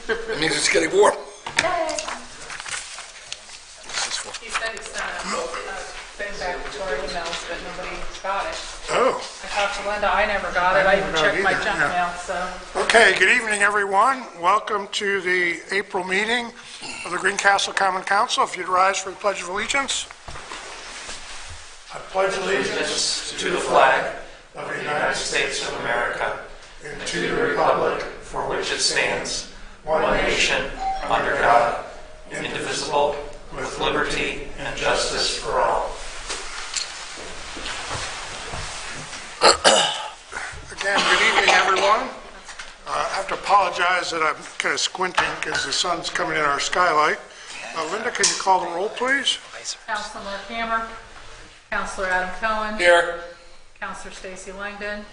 It means it's getting warm. He said he sent a thing back to our emails, but nobody got it. Oh. I talked to Linda, I never got it. I even checked my junk mail, so. Okay, good evening, everyone. Welcome to the April meeting of the Greencastle Common Council. If you'd rise for the Pledge of Allegiance. I pledge allegiance to the flag of the United States of America and to the republic for which it stands, one nation, under God, indivisible, with liberty and justice for all. Again, good evening, everyone. I have to apologize that I'm kind of squinting because the sun's coming in our skylight. Linda, can you call the roll, please? Councilor Mark Hammer, Councilor Adam Cohen. Here. Councilor Stacy Langdon,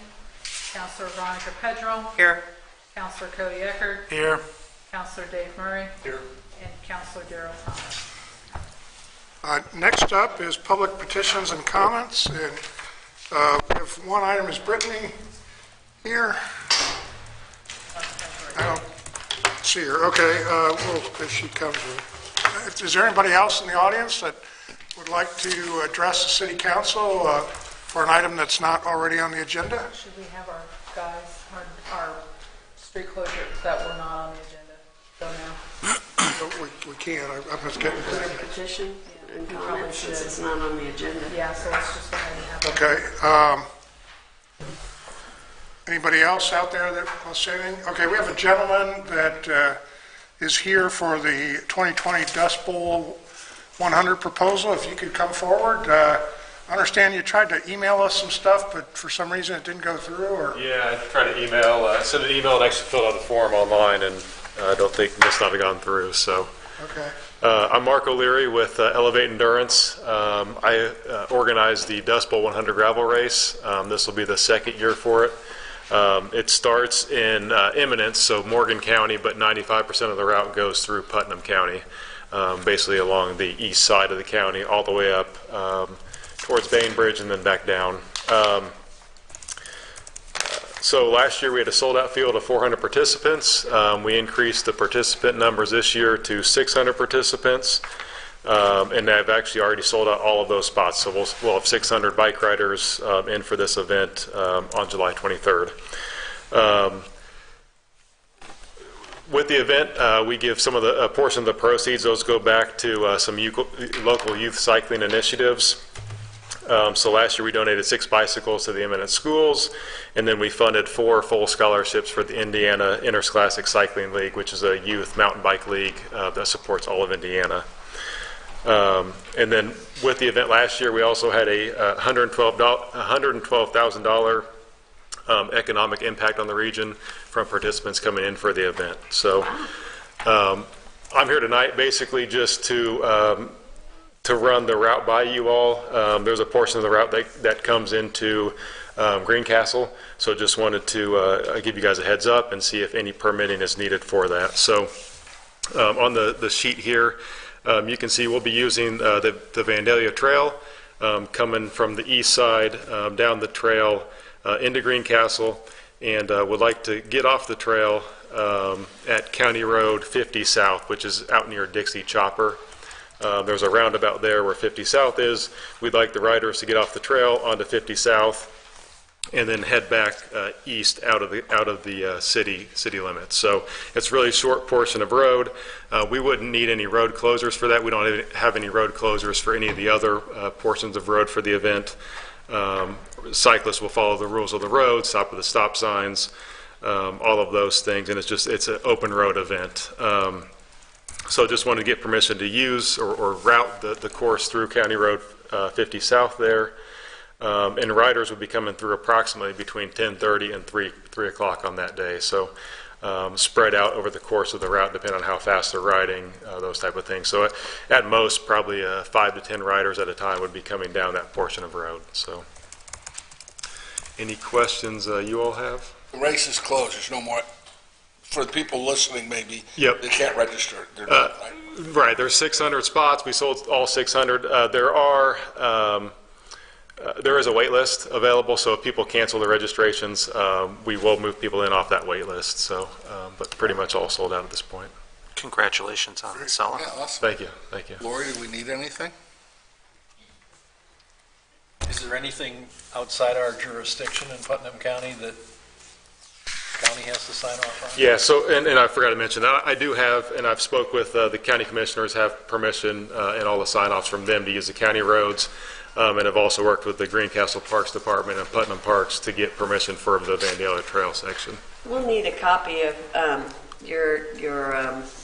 Councilor Veronica Pedro. Here. Councilor Cody Eckert. Here. Councilor Dave Murray. Here. And Councilor Darrell Thomas. Next up is public petitions and comments. And we have one item. Is Brittany here? I don't see her. Okay, well, if she comes in. Is there anybody else in the audience that would like to address the city council for an item that's not already on the agenda? Should we have our guys, our street closures that were not on the agenda go now? We can't. I'm just getting... Put a petition and comment since it's not on the agenda. Yeah, so let's just go ahead and have Okay. Anybody else out there that wants to say anything? Okay, we have a gentleman that is here for the 2020 Dust Bowl 100 proposal. If you could come forward. I understand you tried to email us some stuff, but for some reason it didn't go through, or? Yeah, I tried to send an email and actually filled out the form online, and I don't think it must not have gone through, so. Okay. I'm Mark O'Leary with Elevate Endurance. I organized the Dust Bowl 100 gravel race. This will be the second year for it. It starts in Eminence, so Morgan County, but 95% of the route goes through Putnam County, basically along the east side of the county, all the way up towards Bainbridge and then back down. So last year we had a sold-out field of 400 participants. We increased the participant numbers this year to 600 participants, and I've actually already sold out all of those spots. So we'll have 600 bike riders in for this event on July 23rd. With the event, we give some of a portion of the proceeds. Those go back to some local youth cycling initiatives. So last year we donated 6 bicycles to the Eminence schools, and then we funded 4 full scholarships for the Indiana Interscholastic Cycling League, which is a youth mountain bike league that supports all of Indiana. And then with the event last year, we also had a $112,000 economic impact on the region from participants coming in for the event. So I'm here tonight basically just to run the route by you all. There's a portion of the route that comes into Greencastle, so just wanted to give you guys a heads up and see if any permitting is needed for that. So on the sheet here, you can see we'll be using the Vandalia Trail coming from the east side down the trail into Greencastle, and would like to get off the trail at County Road 50 South, which is out near Dixie Chopper. There's a roundabout there where 50 South is. We'd like the riders to get off the trail onto 50 South and then head back east out of the city limits. So it's a really short portion of road. We wouldn't need any road closures for that. We don't have any road closures for any of the other portions of road for the event. Cyclists will follow the rules of the road, stop at the stop signs, all of those things, and it's an open road event. So just wanted to get permission to use or route the course through County Road 50 South there. And riders would be coming through approximately between 10:30 and 3 o'clock on that day. So spread out over the course of the route, depending on how fast they're riding, those type of things. So at most, probably 5 to 10 riders at a time would be coming down that portion of road. So any questions you all have? The race is closed. There's no more. For the people listening, maybe, Yep. They can't register. They're not, right? Right. There's 600 spots. We sold all 600. There are There is a wait list available, so if people cancel their registrations, we will move people in off that wait list. So, but pretty much all sold out at this point. Congratulations on selling. Yeah, awesome. Thank you, thank you. Lori, do we need anything? Is there anything outside our jurisdiction in Putnam County that county has to sign off on? Yeah, so, and I forgot to mention, I do have, and I've spoke with the county commissioners, have permission and all the sign-offs from them to use the county roads, and have also worked with the Greencastle Parks Department and Putnam Parks to get permission for the Vandalia Trail section. We'll need a copy of your insurance.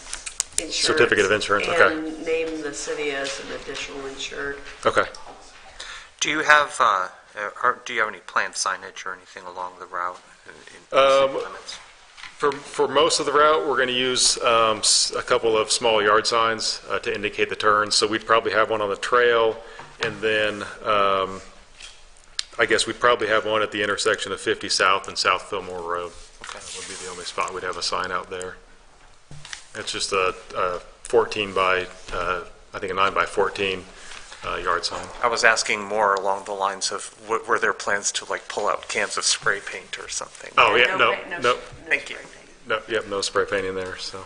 Certificate of insurance, okay. And name the city as an additional insured. Okay. Do you have any planned signage or anything along the route in city limits? For most of the route, we're going to use a couple of small yard signs to indicate the turns. So we'd probably have one on the trail, and then I guess we'd probably have one at the intersection of 50 South and South Fillmore Road. Okay. That would be the only spot we'd have a sign out there. It's just a 14 by, I think a 9 by 14 yard sign. I was asking more along the lines of, were there plans to like pull out cans of spray paint or something? Oh, yeah, no. Thank you. No, yep, no spray painting there, so.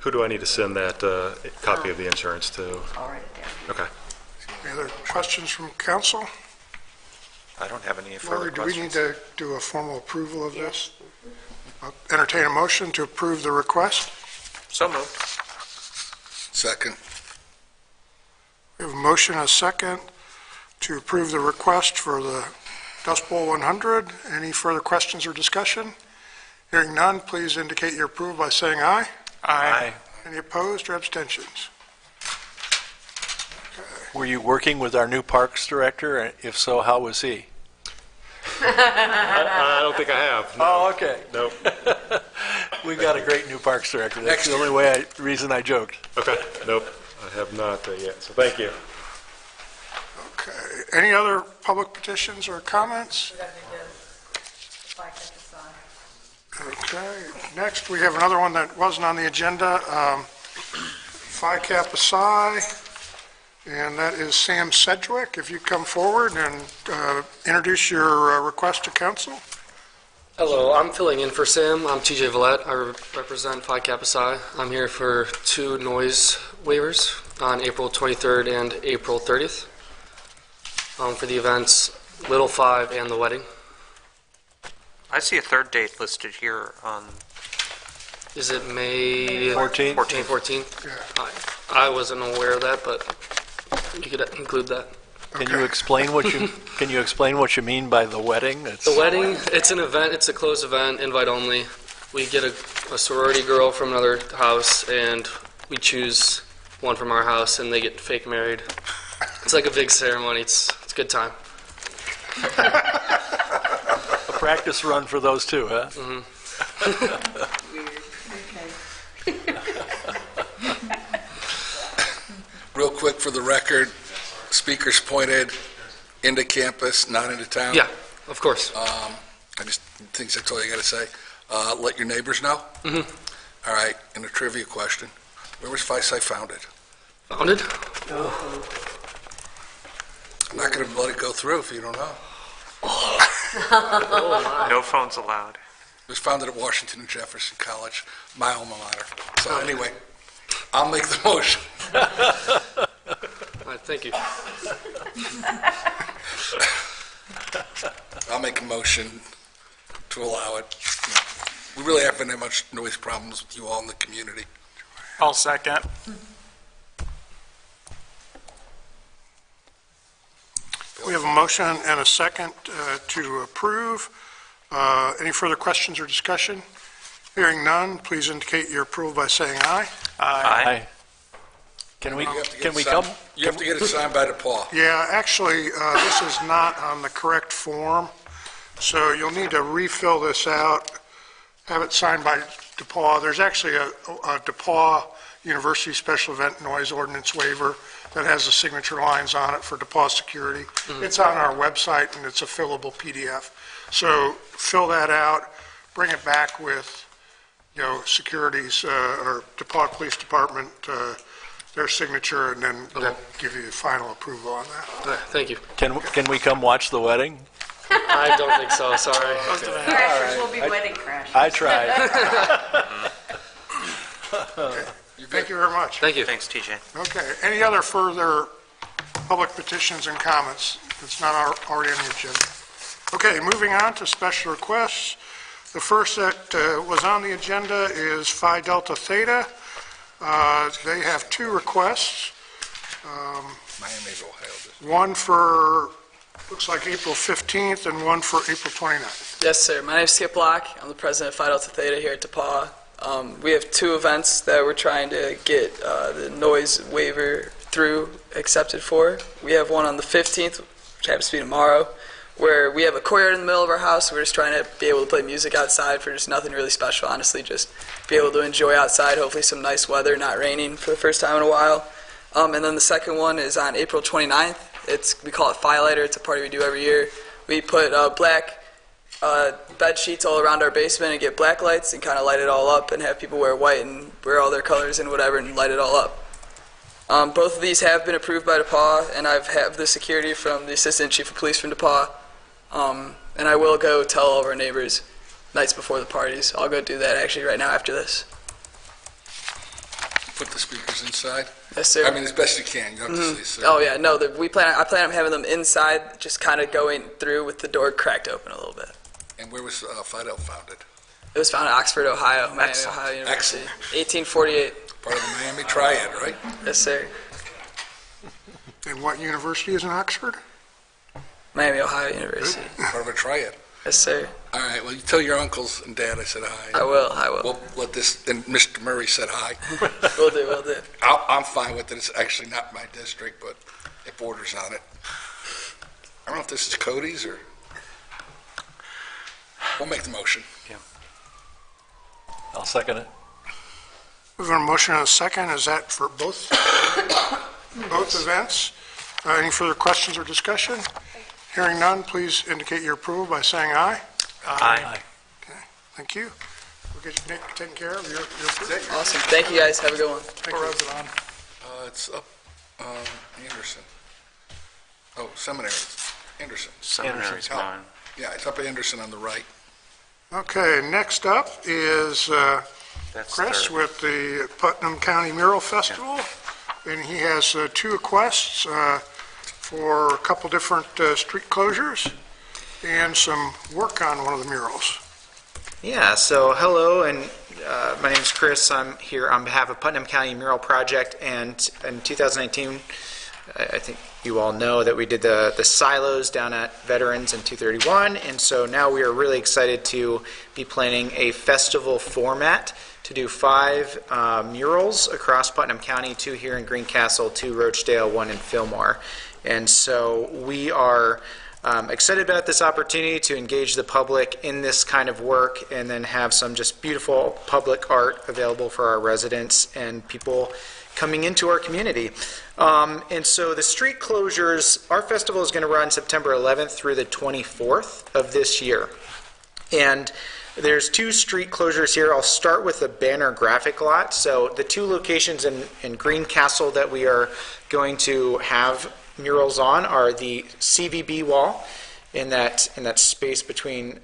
Who do I need to send that copy of the insurance to? I'll write it down. Okay. Any other questions from council? I don't have any further Lori, do we need questions. to do a formal approval of this? I'll entertain a motion to approve the request. So moved. Second. We have a motion and a second to approve the request for the Dust Bowl 100. Any further questions or discussion? Hearing none, please indicate your approval by saying aye. Aye. Any opposed or abstentions? Were you working with our new parks director? And if so, how was he? I don't think I have. No. Oh, okay. Nope. We've got a great new parks director. That's Next the only reason I joked. Okay, nope. I have not yet, so thank you. Okay. Any other public petitions or comments? We gotta do the bike at the sign. Okay. Next, we have another one that wasn't on the agenda. Phi Kappa Psi, and that is Sam Sedgwick. If you come forward and introduce your request to council. Hello, I'm filling in for Sam. I'm TJ Villette. I represent Phi Kappa Psi. I'm here for 2 noise waivers on April 23rd and April 30th for the events Little Five and the wedding. I see a third date listed here on, Is it May 14th? May 14th? I wasn't aware of that, but you could include that. Can you explain what you mean by the wedding? The wedding, it's an event, it's a closed event, invite only. We get a sorority girl from another house, and we choose one from our house, and they get fake married. It's like a big ceremony. It's a good time. A practice run for those two, huh? Real quick for the record, speakers pointed into campus, not into town. Yeah, of course. I just think that's all you got to say. Let your neighbors know. All right, and a trivia question. Where was Phi Psi founded? Founded? I'm not going to let it go through if you don't know. no phones allowed. It was founded at Washington and Jefferson College, my alma mater. So anyway, I'll make the motion. All right, thank you. I'll make a motion to allow it. We really haven't had much noise problems with you all in the community. I'll second. We have a motion and a second to approve. Any further questions or discussion? Hearing none, please indicate your approval by saying aye. Aye. Can we You have to get can it we signed- come? You have to get it signed by DePaul. Yeah, actually, this is not on the correct form, so you'll need to refill this out, have it signed by DePaul. There's actually a DePaul University Special Event Noise Ordinance waiver that has the signature lines on it for DePaul security. It's on our website, and it's a fillable PDF. So fill that out, bring it back with, securities or DePaul Police Department their signature, and then we'll Okay. give you final approval on that. All right, thank you. Can we come watch the wedding? I don't think so, sorry. Crashers will be wedding crashers. I tried. Thank you very much. Thank you. Thanks, TJ. Okay, any other further public petitions and comments that's not already on the agenda? Okay, moving on to special requests. The first that was on the agenda is Phi Delta Theta. They have two requests, Miami's Ohio. one for, looks like April 15th, and one for April 29th. Yes, sir. My name is Skip Block. I'm the president of Phi Delta Theta here at DePaul. We have two events that we're trying to get the noise waiver through accepted for. We have one on the 15th, which happens to be tomorrow, where we have a courtyard in the middle of our house. We're just trying to be able to play music outside for just nothing really special, honestly, just be able to enjoy outside, hopefully some nice weather, not raining for the first time in a while. And then the second one is on April 29th. We call it Firelighter. It's a party we do every year. We put black bed sheets all around our basement and get black lights and kind of light it all up and have people wear white and wear all their colors and whatever and light it all up. Both of these have been approved by DePaul, and I have the security from the Assistant Chief of Police from DePaul. And I will go tell all of our neighbors nights before the parties. I'll go do that actually right now after this. Put the speakers inside. Yes, sir. I mean, as best you can. You don't have to say so. Oh yeah, no. I plan on having them inside, just kind of going through with the door cracked open a little bit. And where was Phi Delta founded? It was founded in Oxford, Ohio, Miami, Excellent. Ohio University, Excellent. 1848. Part of the Miami Triad, right? Yes, sir. And what university is in Oxford? Miami, Ohio University. Part of a triad. Yes, sir. All right, well, you tell your uncles and dad I said hi. I will. We'll let this, and Mr. Murray said hi. Will do. I'm fine with it. It's actually not my district, but it borders on it. I don't know if this is Cody's or... We'll make the motion. I'll second it. We have a motion and a second. Is that for both events? Any further questions or discussion? Hearing none, please indicate your approval by saying aye. Aye. Okay, thank you. We'll get you taken care of. You're approved. Awesome. Thank you, guys. Have a good one. Thank you. It's up, Anderson. Oh, Seminary. Anderson. Seminary's mine. Yeah, it's up Anderson on the right. Okay, next up is That's Chris third. with the Putnam County Mural Festival, and he has two requests for a couple different street closures and some work on one of the murals. Yeah, so hello, and my name is Chris. I'm here on behalf of Putnam County Mural Project, and in 2019, I think you all know that we did the silos down at Veterans in 231, and so now we are really excited to be planning a festival format to do 5 murals across Putnam County, 2 here in Greencastle, 2 Rochdale, 1 in Fillmore. And so we are excited about this opportunity to engage the public in this kind of work and then have some just beautiful public art available for our residents and people coming into our community. And so the street closures, our festival is going to run September 11th through the 24th of this year. And there's 2 street closures here. I'll start with the banner graphic lot. So the 2 locations in Greencastle that we are going to have murals on are the CVB wall in that space between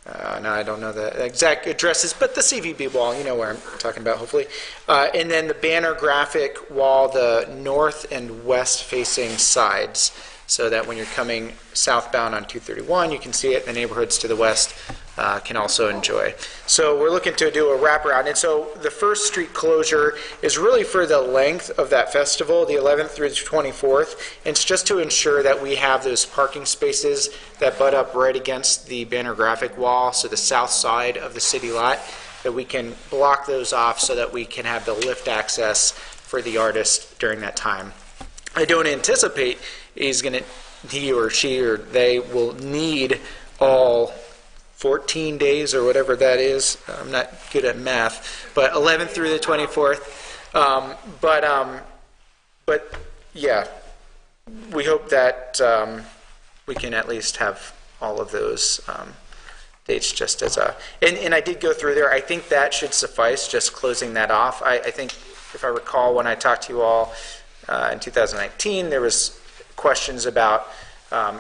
no, I don't know the exact addresses, but the CVB wall, you know where I'm talking about, hopefully. And then the banner graphic wall, the north and west facing sides, so that when you're coming southbound on 231, you can see it. The neighborhoods to the west can also enjoy. So we're looking to do a wraparound. And so the first street closure is really for the length of that festival, the 11th through the 24th. And it's just to ensure that we have those parking spaces that butt up right against the banner graphic wall, so the south side of the city lot, that we can block those off so that we can have the lift access for the artist during that time. I don't anticipate he or she or they will need all 14 days or whatever that is. I'm not good at math, but 11th through the 24th. But yeah, we hope that we can at least have all of those dates just as a. And I did go through there. I think that should suffice. Just closing that off. I think if I recall, when I talked to you all in 2019, there was questions about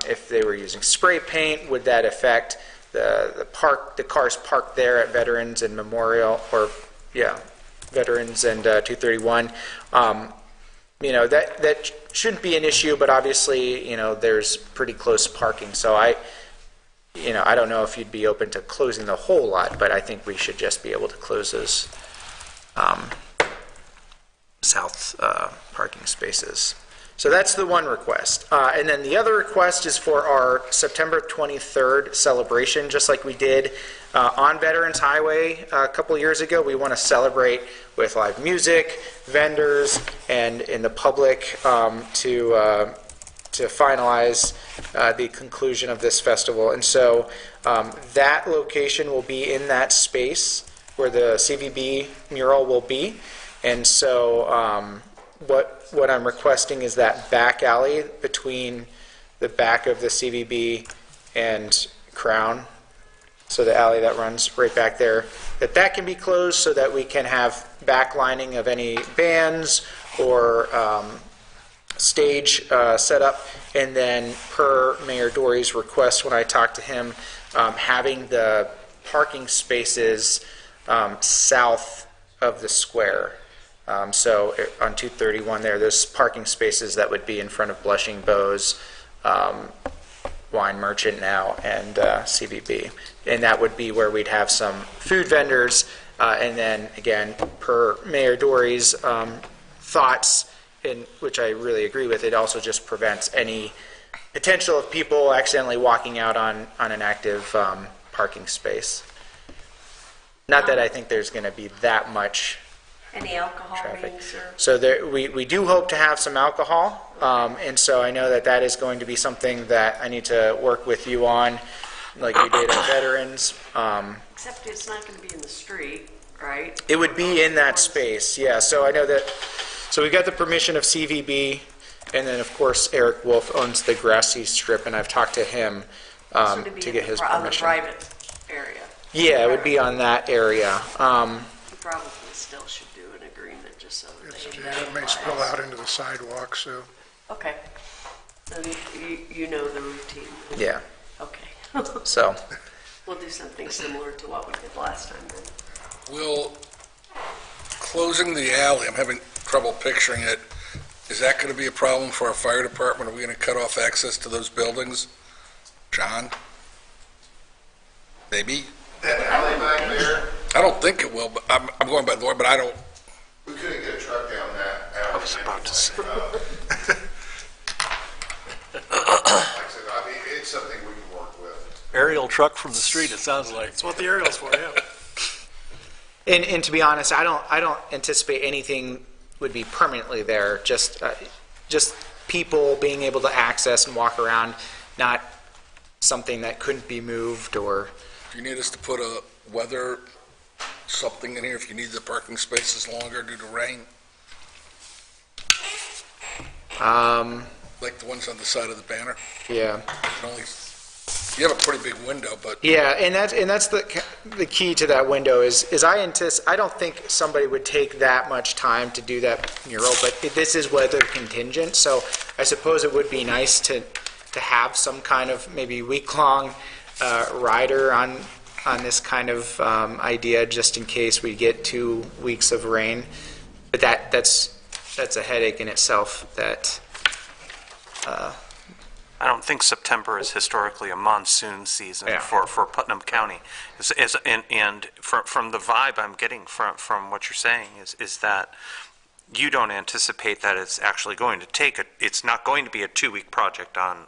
if they were using spray paint, would that affect the cars parked there at Veterans and Memorial, or Veterans and 231. That shouldn't be an issue, but obviously, there's pretty close parking. So I don't know if you'd be open to closing the whole lot, but I think we should just be able to close those south parking spaces. So that's the one request. And then the other request is for our September 23rd celebration, just like we did on Veterans Highway a couple years ago. We want to celebrate with live music, vendors, and in the public to finalize the conclusion of this festival. And so that location will be in that space where the CVB mural will be. And so what I'm requesting is that back alley between the back of the CVB and Crown, so the alley that runs right back there, that can be closed so that we can have backlining of any bands or stage set up. And then per Mayor Dory's request when I talked to him, having the parking spaces south of the square. So on 231 there, there's parking spaces that would be in front of Blushing Bows, Wine Merchant now, and CVB. And that would be where we'd have some food vendors. And then, again, per Mayor Dory's thoughts, in which I really agree with, it also just prevents any potential of people accidentally walking out on an active parking space. Not that I think there's going to be that much Any alcohol traffic. rings or? So we do hope to have some alcohol, and so I know that is going to be something that I need to work with you on, like we did at Veterans. Except it's not going to be in the street, right? It would be in that space, yeah. So I know that, so we got the permission of CVB, and then of course Eric Wolf owns the grassy strip, and I've talked to him So to be to in get the his on the permission. private area. Yeah, it would be on that area. You probably still should do an agreement just so that they have It may spill out into the sidewalk, so. Okay. So you know the routine. Yeah, Okay. so. We'll do something similar to what we did last time then. Will closing the alley, I'm having trouble picturing it, is that going to be a problem for our fire department? Are we going to cut off access to those buildings? John? Maybe? That alley back there, I don't think it will, but I'm going by the way, but I don't, we couldn't get a truck down that alley. I was about to say. Like I said, it's something we can work with. Aerial truck from the street, it sounds like. That's what the aerial's for, yeah. And to be honest, I don't anticipate anything would be permanently there. Just people being able to access and walk around, not something that couldn't be moved or. if you need us to put a weather something in here, if you need the parking spaces longer due to rain, like the ones on the side of the banner. Yeah. You have a pretty big window, but Yeah, and that's the key to that window is I don't think somebody would take that much time to do that mural, but this is weather contingent, so I suppose it would be nice to have some kind of maybe week-long rider on this kind of idea, just in case we get 2 weeks of rain. But that's a headache in itself. That I don't think September is historically a monsoon season Yeah. for Putnam County. And from the vibe I'm getting from what you're saying is that you don't anticipate that it's actually going to it's not going to be a 2-week project on.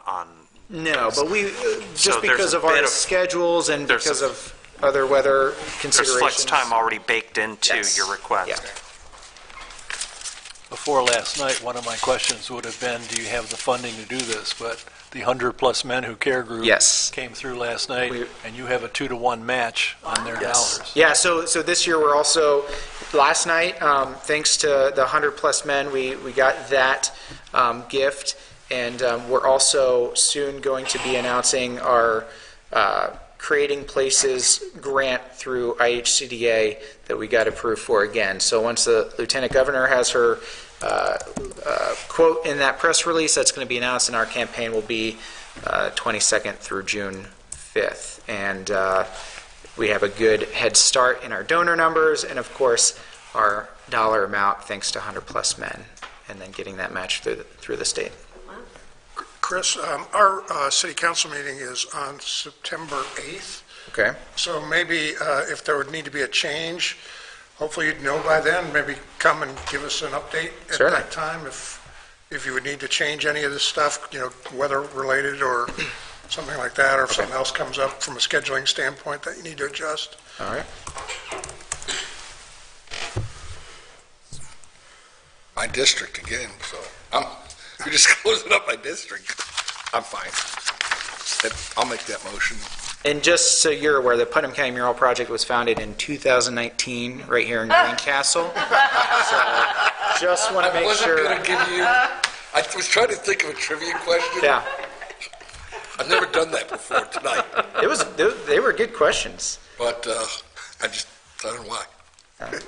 no, but we So just there's because a of our bit of- schedules and there's because a- of other weather There's considerations. flex time already baked into Yes. your request. Yeah. Before last night, one of my questions would have been, do you have the funding to do this? But the 100-plus men who care group Yes. came through last night, We- and you have a 2-to-1 match on their dollars. Yeah, so this year we're also, last night, thanks to the 100-plus men, we got that gift, and we're also soon going to be announcing our Creating Places grant through IHCDA that we got approved for again. So once the Lieutenant Governor has her quote in that press release, that's going to be announced, and our campaign will be 22nd through June 5th. And we have a good head start in our donor numbers, and of course, our dollar amount thanks to 100 Plus Men, and then getting that match through the state. Chris, our city council meeting is on September 8th. Okay. So maybe if there would need to be a change, hopefully you'd know by then, maybe come and give us an update at Certainly. that time if you would need to change any of this stuff, weather related or something like that, or if something else comes up from a scheduling standpoint that you need to adjust. All right. My district again, so you're just closing up my district. I'm fine. I'll make that motion. And just so you're aware, the Putnam County Mural Project was founded in 2019, right here in Greencastle. So just want to make sure. I wasn't going to give you, I was trying to think of a trivia question. Yeah, I've never done that before tonight, they were good questions. but I don't know why. And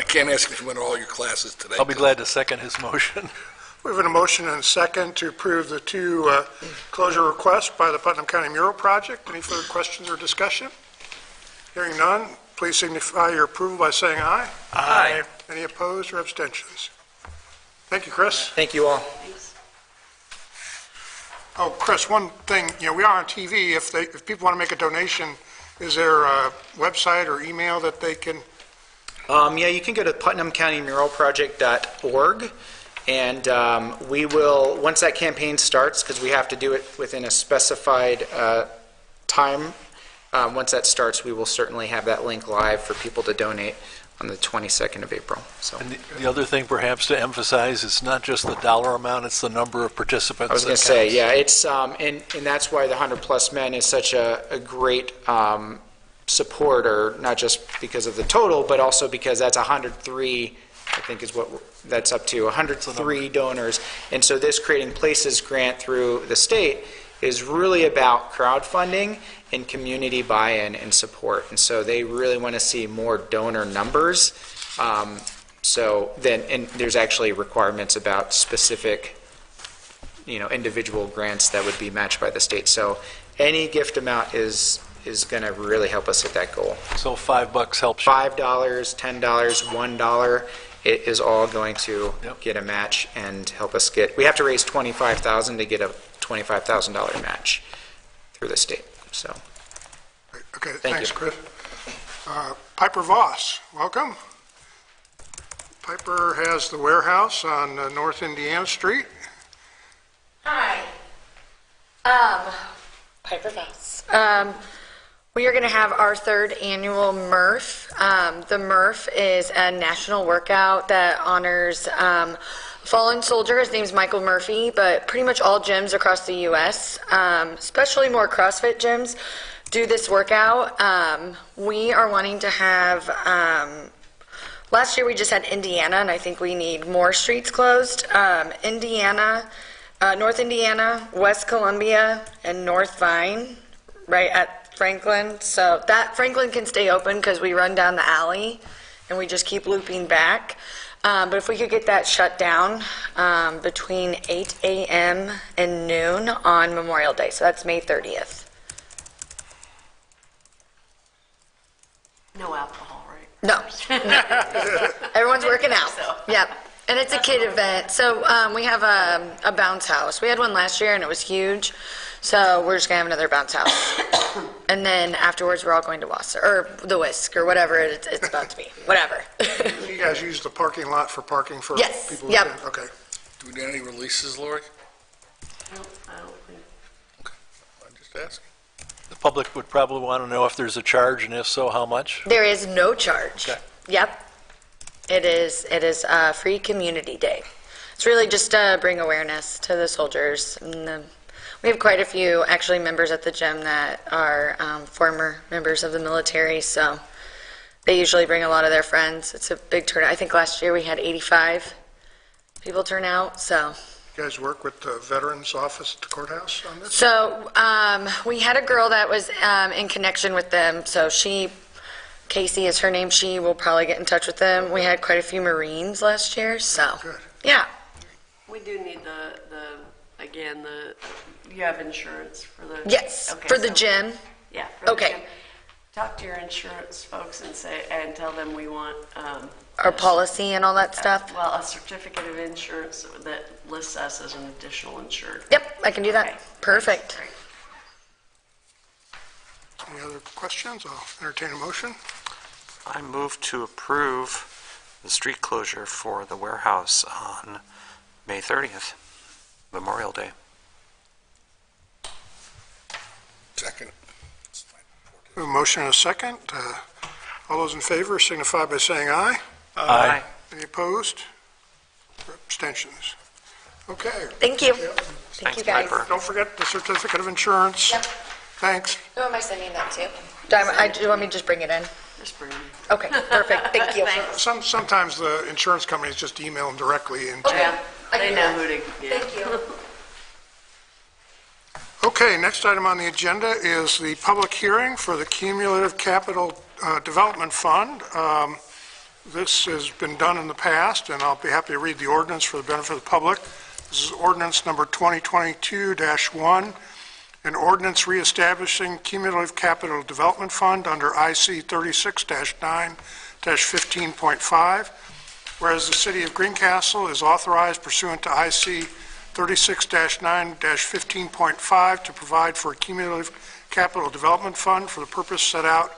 I can't ask if you went to all your classes today. I'll be glad to second his motion. We have a motion and a second to approve the two closure requests by the Putnam County Mural Project. Any further questions or discussion? Hearing none, please signify your approval by saying aye. Aye. Any opposed or abstentions? Thank you, Chris. Thank you all. Oh, Chris, one thing, we are on TV. If people want to make a donation, is there a website or email that they can? Yeah, you can go to putnamcountymuralproject.org, and we will, once that campaign starts, because we have to do it within a specified time, once that starts, we will certainly have that link live for people to donate on the 22nd of April. So And the other thing perhaps to emphasize, it's not just the dollar amount, it's the number of participants. I was going to say, yeah, it's, and that's why the 100 Plus Men is such a great supporter, not just because of the total, but also because that's 103, I think is what that's up to, 103 donors. And so this Creating Places grant through the state is really about crowdfunding and community buy-in and support. And so they really want to see more donor numbers. So then, and there's actually requirements about specific, individual grants that would be matched by the state. So any gift amount is going to really help us hit that goal. So $5 helps you. $5, $10, $1, it is all going to get a match and help us we have to raise $25,000 to get a $25,000 match through the state. So, Okay, Thank thanks, you. Chris. Piper Voss, welcome. Piper has the warehouse on North Indiana Street. Hi. Piper Voss. We are going to have our third annual MRF. The MRF is a national workout that honors a fallen soldier. His name's Michael Murphy, but pretty much all gyms across the U.S., especially more CrossFit gyms, do this workout. We are wanting to have, last year we just had Indiana, and I think we need more streets closed. Indiana, North Indiana, West Columbia, and North Vine, right at Franklin. So that Franklin can stay open because we run down the alley and we just keep looping back. But if we could get that shut down between 8 a.m. and noon on Memorial Day. So that's May 30th. No alcohol, right? No. Everyone's working out. Yep. And it's a kid event. So we have a bounce house. We had one last year and it was huge. So we're just going to have another bounce house. And then afterwards, we're all going to Wasser, or the Whisk, or whatever it's about to be. Whatever. You guys use the parking lot for parking for Yes, people? yep. Okay. Do we do any releases, Lori? I don't think. I'm just asking. The public would probably want to know if there's a charge, and if so, how much? There is no charge. Okay. Yep. It is a free community day. It's really just to bring awareness to the soldiers. And we have quite a few, actually, members at the gym that are former members of the military, so they usually bring a lot of their friends. It's a big turnout. I think last year we had 85 people turn out, so You guys work with the Veterans Office at the courthouse on this? So we had a girl that was in connection with them, so Casey is her name, she will probably get in touch with them. We had quite a few Marines last year, so, Good. yeah. We do need you have insurance for the? Yes, Okay, for the so- gym. Yeah. for the Okay. gym. Talk to your insurance folks and tell them we want, Our policy and all that stuff. well, a certificate of insurance that lists us as an additional insured. Yep, I can do that. Okay. Perfect. Great. Any other questions? I'll entertain a motion. I move to approve the street closure for the warehouse on May 30th, Memorial Day. Second. A motion and a second. All those in favor signify by saying aye. Aye. Any opposed? Or abstentions? Okay. Thank you. Thanks, Thank you, guys. Piper. Don't forget the certificate of insurance. Yep. Thanks. Who am I sending that to? Do you want me to just bring it in? Just bring them. Okay, perfect. Thank you. Sometimes the insurance companies just email them directly into. Okay. I They can do know that. who to, yeah. Thank you. Okay, next item on the agenda is the public hearing for the Cumulative Capital Development Fund. This has been done in the past, and I'll be happy to read the ordinance for the benefit of the public. This is ordinance number 2022-1, an ordinance reestablishing Cumulative Capital Development Fund under IC 36-9-15.5, whereas the City of Greencastle is authorized pursuant to IC 36-9-15.5 to provide for a cumulative capital development fund for the purpose set out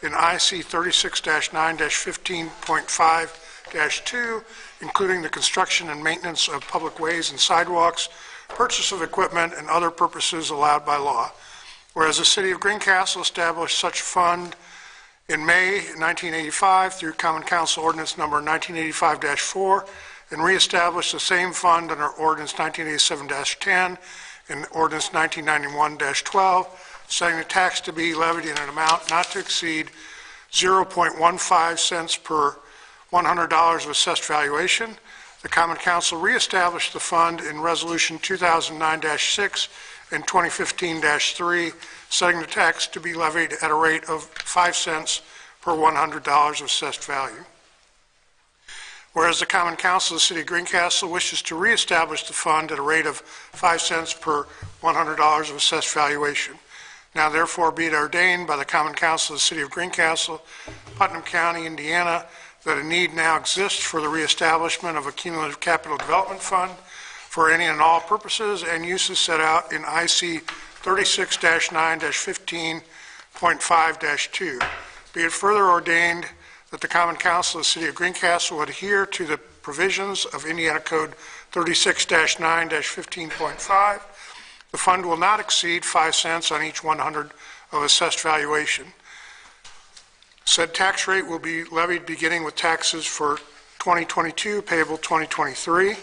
in IC 36-9-15.5-2, including the construction and maintenance of public ways and sidewalks, purchase of equipment, and other purposes allowed by law. Whereas the City of Greencastle established such fund in May 1985 through Common Council Ordinance Number 1985-4, and reestablish the same fund under Ordinance 1987-10 and Ordinance 1991-12, setting the tax to be levied in an amount not to exceed 0.15 cents per $100 of assessed valuation. The Common Council reestablished the fund in Resolution 2009-6 and 2015-3, setting the tax to be levied at a rate of 5 cents per $100 of assessed value. Whereas the Common Council of the City of Greencastle wishes to reestablish the fund at a rate of 5 cents per $100 of assessed valuation. Now therefore be it ordained by the Common Council of the City of Greencastle, Putnam County, Indiana, that a need now exists for the reestablishment of a cumulative capital development fund for any and all purposes and uses set out in IC 36-9-15.5-2. Be it further ordained that the Common Council of the City of Greencastle will adhere to the provisions of Indiana Code 36-9-15.5. The fund will not exceed 5 cents on each 100 of assessed valuation. Said tax rate will be levied beginning with taxes for 2022 payable 2023.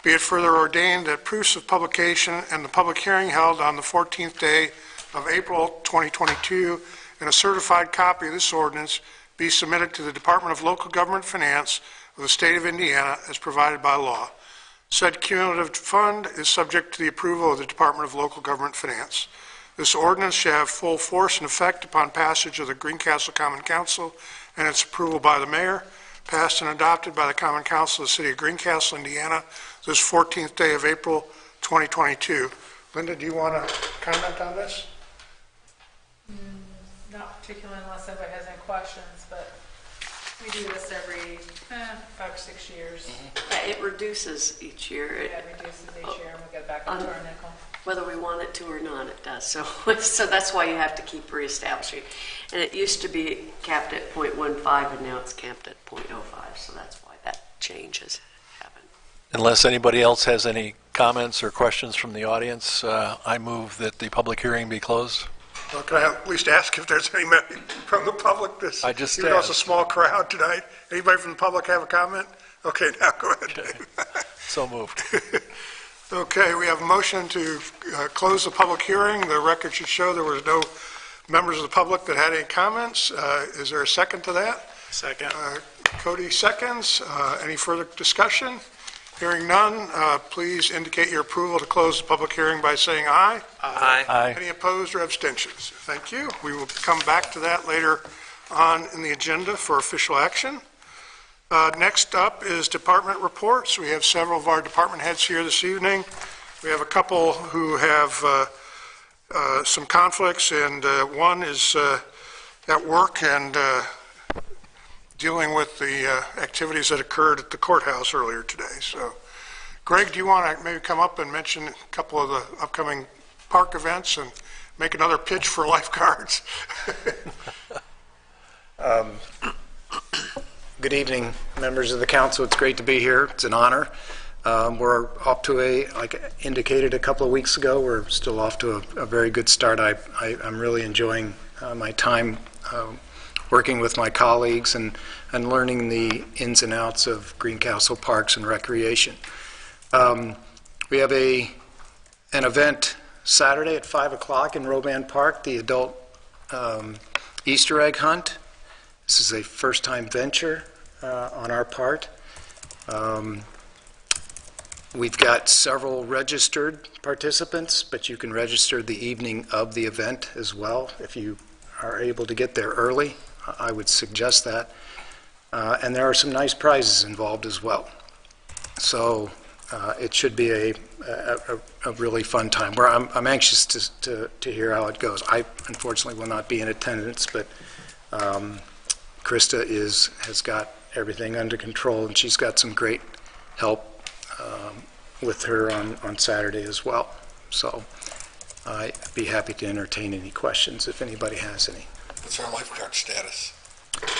Be it further ordained that proofs of publication and the public hearing held on the 14th day of April 2022 and a certified copy of this ordinance be submitted to the Department of Local Government Finance of the State of Indiana as provided by law. Said cumulative fund is subject to the approval of the Department of Local Government Finance. This ordinance shall have full force and effect upon passage of the Greencastle Common Council and its approval by the mayor, passed and adopted by the Common Council of the City of Greencastle, Indiana, this 14th day of April 2022. Linda, do you want to comment on this? Not particularly unless anybody has any questions, but we do this every 5 or 6 years. Yeah, it reduces each year. It reduces each year and we get back up to our nickel. Whether we want it to or not, it does. So that's why you have to keep reestablishing. And it used to be capped at 0.15, and now it's capped at 0.05. So that's why that change has happened. Unless anybody else has any comments or questions from the audience, I move that the public hearing be closed. Well, can I at least ask if there's anybody from the public? I just even though it's a asked. small crowd tonight. Anybody from the public have a comment? Okay, now go ahead, Dave. So moved. Okay, we have a motion to close the public hearing. The record should show there was no members of the public that had any comments. Is there a second to that? Second. Cody seconds. Any further discussion? Hearing none, please indicate your approval to close the public hearing by saying aye. Aye. Any opposed or abstentions? Thank you. We will come back to that later on in the agenda for official action. Next up is department reports. We have several of our department heads here this evening. We have a couple who have some conflicts, and one is at work and dealing with the activities that occurred at the courthouse earlier today. So, Greg, do you want to maybe come up and mention a couple of the upcoming park events and make another pitch for lifeguards? Good evening, members of the council. It's great to be here. It's an honor. We're off to like indicated a couple of weeks ago, we're still off to a very good start. I'm really enjoying my time working with my colleagues and learning the ins and outs of Greencastle Parks and Recreation. We have an event Saturday at 5 o'clock in Roban Park, the adult Easter egg hunt. This is a first-time venture on our part. We've got several registered participants, but you can register the evening of the event as well. If you are able to get there early, I would suggest that. And there are some nice prizes involved as well. So it should be a really fun time. Where I'm anxious to hear how it goes. I unfortunately will not be in attendance, but Krista has got everything under control, and she's got some great help with her on Saturday as well. So I'd be happy to entertain any questions if anybody has any. What's our lifeguard status?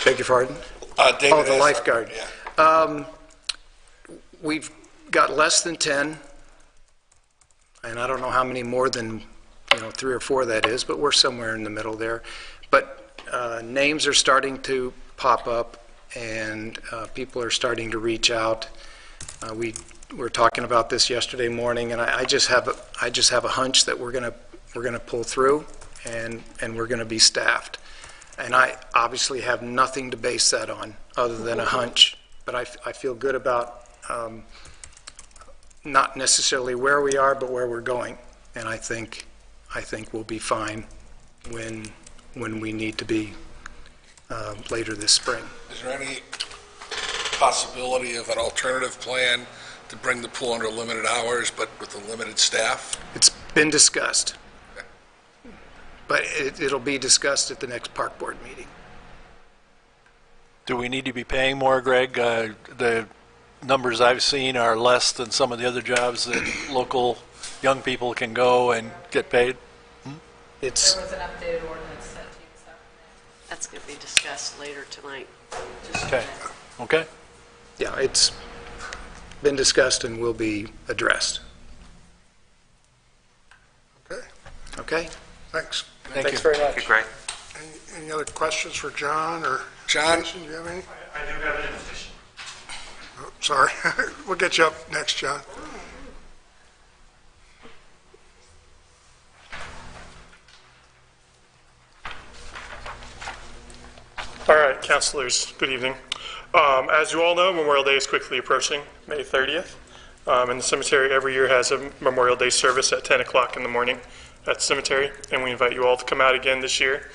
Beg your pardon? David the lifeguard. Yeah. We've got less than 10, and I don't know how many more than 3 or 4 that is, but we're somewhere in the middle there. But names are starting to pop up, and people are starting to reach out. We were talking about this yesterday morning, and I just have a hunch that we're gonna pull through, and we're gonna be staffed. And I obviously have nothing to base that on other than a hunch, but I feel good about not necessarily where we are, but where we're going. And I think we'll be fine when we need to be later this spring. Is there any possibility of an alternative plan to bring the pool under limited hours, but with a limited staff? It's been discussed, but it'll be discussed at the next park board meeting. Do we need to be paying more, Greg? The numbers I've seen are less than some of the other jobs that local young people can go and get paid. There was an updated ordinance sent to you this afternoon. That's going to be discussed later tonight. Okay. Yeah, it's been discussed and will be addressed. Okay, Okay? thanks. Thanks very much. Thank you, Greg. Any other questions for John or John? Jason? Do you have any? I do have an invitation. Oh, sorry. We'll get you up next, John. All right, councilors, good evening. As you all know, Memorial Day is quickly approaching, May 30th. And the cemetery every year has a Memorial Day service at 10 o'clock in the morning at the cemetery. And we invite you all to come out again this year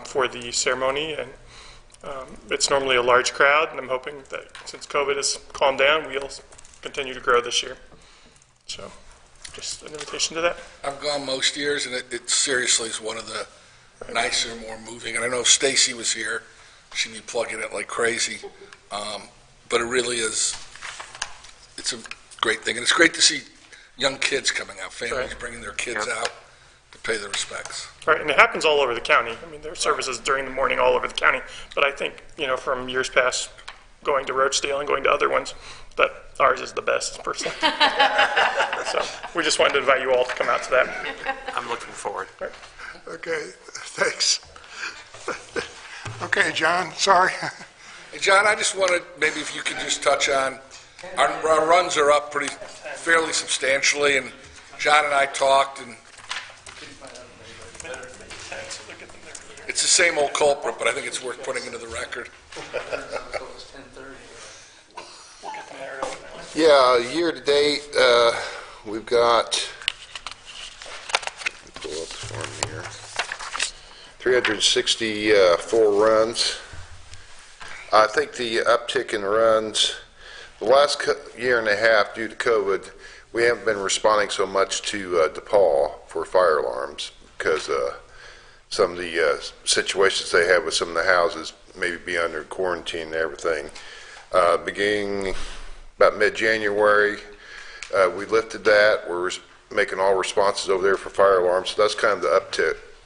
for the ceremony. And it's normally a large crowd, and I'm hoping that since COVID has calmed down, we'll continue to grow this year. So just an invitation to that. I've gone most years, and it seriously is one of the nicer, more moving. And I know if Stacy was here, she'd be plugging it like crazy. But it really is, it's a great thing. And it's great to see young kids coming out, families bringing their kids out to pay their respects. Right, and it happens all over the county. I mean, there are services during the morning all over the county. But I think, from years past, going to Roachdale and going to other ones, that ours is the best, personally. So we just wanted to invite you all to come out to that. I'm looking forward. Right. Okay, thanks. Okay, John, sorry. Hey, John, I just wanted, maybe if you could just touch on, our runs are up fairly substantially, and John and I talked, and it's the same old culprit, but I think it's worth putting into the record. Yeah, year-to-date, we've got, let me pull up the form here, 364 runs. I think the uptick in runs, the last year and a half due to COVID, we haven't been responding so much to DePaul for fire alarms because some of the situations they have with some of the houses, maybe be under quarantine and everything. Beginning about mid-January, we lifted that. We're making all responses over there for fire alarms. So that's kind of the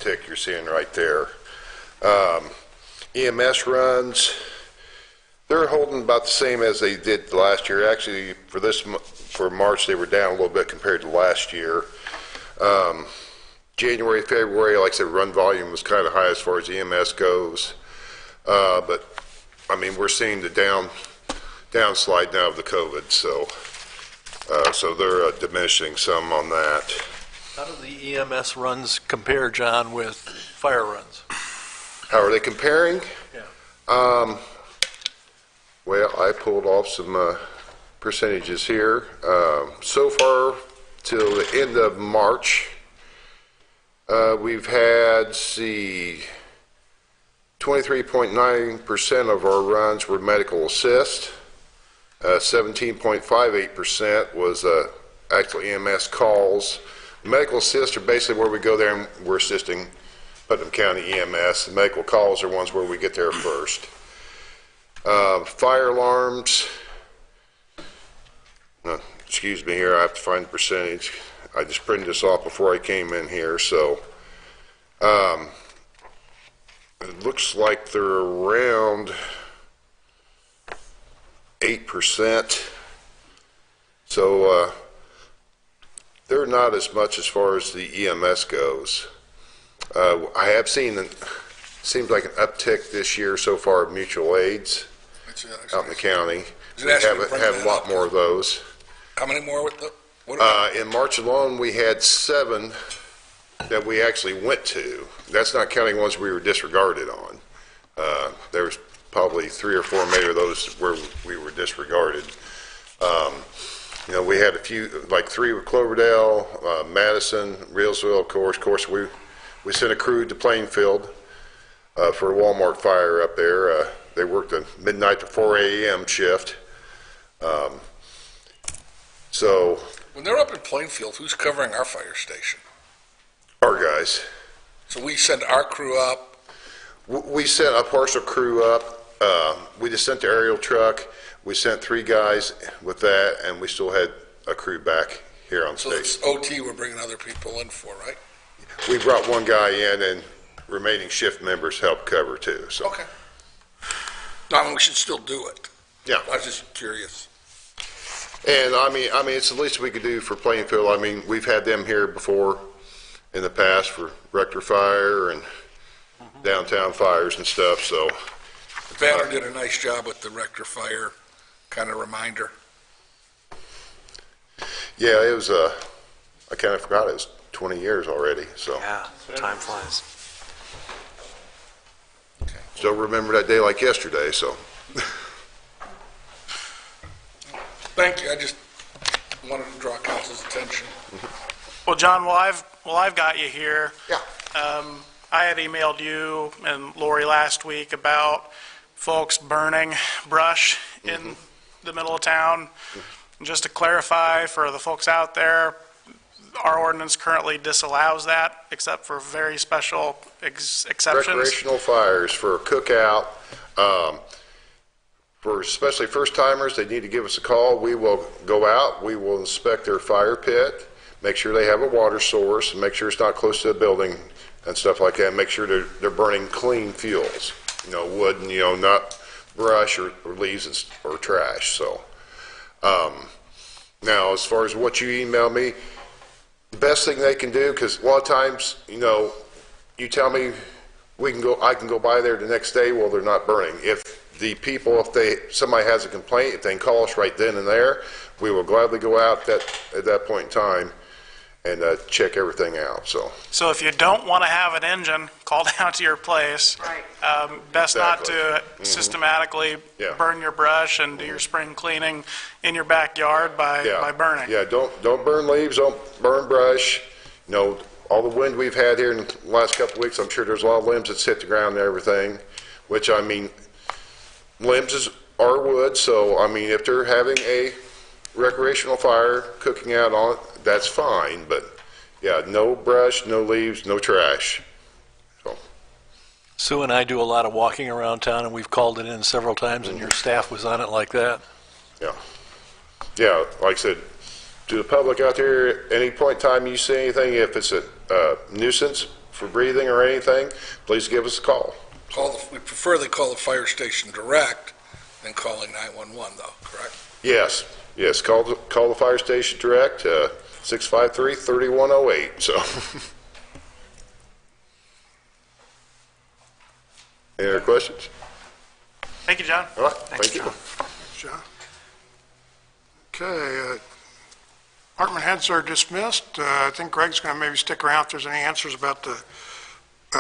uptick you're seeing right there. EMS runs, they're holding about the same as they did last year. Actually, for March, they were down a little bit compared to last year. January, February, like I said, run volume was kind of high as far as EMS goes. But, I mean, we're seeing the downslide now of the COVID, so they're diminishing some on that. How do the EMS runs compare, John, with fire runs? How are they comparing? Yeah. Well, I pulled off some percentages here. So far, till the end of March, we've had, 23.9% of our runs were medical assist. 17.58% was actual EMS calls. Medical assist are basically where we go there and we're assisting Putnam County EMS. The medical calls are ones where we get there first. Fire alarms, excuse me here, I have to find the percentage. I just printed this off before I came in here, so it looks like they're around 8%. So they're not as much as far as the EMS goes. I have seen, seems like an uptick this year so far of mutual aids out in the county. We have a lot more of those. How many more? In March alone, we had 7 that we actually went to. That's not counting ones we were disregarded on. There was probably 3 or 4 maybe of those where we were disregarded. You know, we had a few, like 3 with Cloverdale, Madison, Reelsville, of course. We sent a crew to Plainfield for a Walmart fire up there. They worked a midnight to 4 a.m. shift. So when they're up in Plainfield, who's covering our fire station? Our guys. So we send our crew up? We sent a partial crew up. We just sent the aerial truck. We sent 3 guys with that, and we still had a crew back here on station. So this OT we're bringing other people in for, right? We brought 1 guy in, and remaining shift members helped cover too. So. Okay. No, I mean, we should still do it. Yeah. I was just curious. And I mean, it's the least we could do for Plainfield. I mean, we've had them here before in the past for Rector Fire and downtown fires and stuff, so. Banner did a nice job with the Rector Fire kind of reminder. Yeah, it was, I kind of forgot it was 20 years already, so. Yeah, time flies. Still remember that day like yesterday, so. Thank you. I just wanted to draw council's attention. Well, John, while I've got you here, Yeah. I had emailed you and Lori last week about folks burning brush in the middle of town. And just to clarify for the folks out there, our ordinance currently disallows that, except for very special exceptions. Recreational fires for a cookout. For especially first-timers, they need to give us a call. We will go out, we will inspect their fire pit, make sure they have a water source, and make sure it's not close to the building and stuff like that. Make sure they're burning clean fuels, you know, wood and, you know, not brush or leaves or trash. So now, as far as what you email me, the best thing they can do, because a lot of times, you know, you tell me I can go by there the next day, well, they're not burning. If the people, if somebody has a complaint, if they can call us right then and there, we will gladly go out at that point in time and check everything out, so. So if you don't want to have an engine called out to your place, Right. best not to Exactly. systematically Yeah. burn your brush and do your spring cleaning in your backyard by burning. Yeah, don't burn leaves, don't burn brush. You know, all the wind we've had here in the last couple of weeks, I'm sure there's a lot of limbs that's hit the ground and everything, which, I mean, limbs are wood, so, I mean, if they're having a recreational fire, cooking out on it, that's fine, but, yeah, no brush, no leaves, no trash. Sue and I do a lot of walking around town, and we've called it in several times, and your staff was on it like that. Yeah, like I said, to the public out there, any point in time you see anything, if it's a nuisance for breathing or anything, please give us a call. We prefer they call the fire station direct than calling 911, though, correct? Yes, call the fire station direct, 653-3108, so. Any other questions? Thank you, John. All right, thank you. John. Okay, department heads are dismissed. I think Greg's going to maybe stick around if there's any answers about the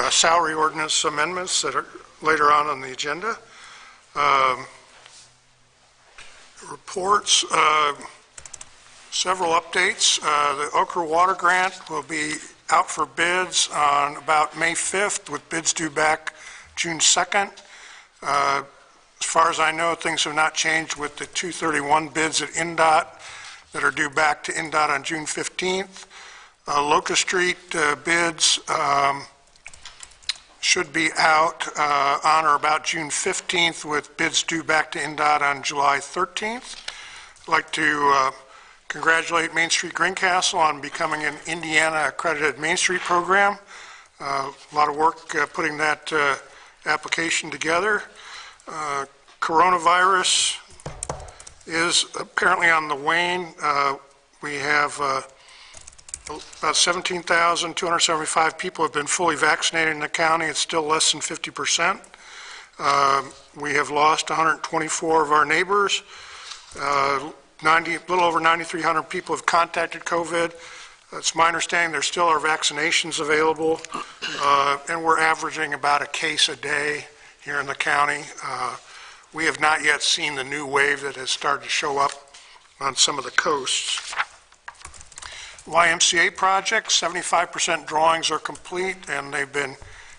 salary ordinance amendments that are later on the agenda. Reports, several updates. The Okra Water Grant will be out for bids on about May 5th, with bids due back June 2nd. As far as I know, things have not changed with the 231 bids at INDOT that are due back to INDOT on June 15th. Locust Street bids should be out on or about June 15th, with bids due back to INDOT on July 13th. I'd like to congratulate Main Street Greencastle on becoming an Indiana accredited Main Street program. A lot of work putting that application together. Coronavirus is apparently on the wane. We have about 17,275 people have been fully vaccinated in the county. It's still less than 50%. We have lost 124 of our neighbors. A little over 9,300 people have contacted COVID. It's my understanding there still are vaccinations available, and we're averaging about a case a day here in the county. We have not yet seen the new wave that has started to show up on some of the coasts. YMCA project, 75% drawings are complete, and they've been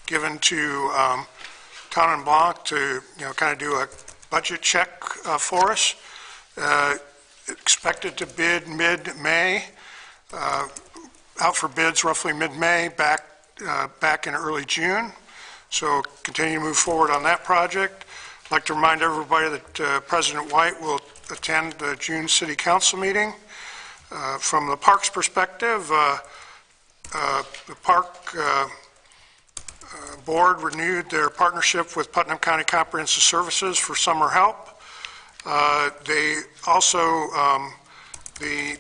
given to Town and Blanc to, kind of do a budget check for us. Expected to bid mid-May, out for bids roughly mid-May, back in early June. So continue to move forward on that project. I'd like to remind everybody that President White will attend the June City Council meeting. From the parks perspective, the park board renewed their partnership with Putnam County Comprehensive Services for summer help. They also, the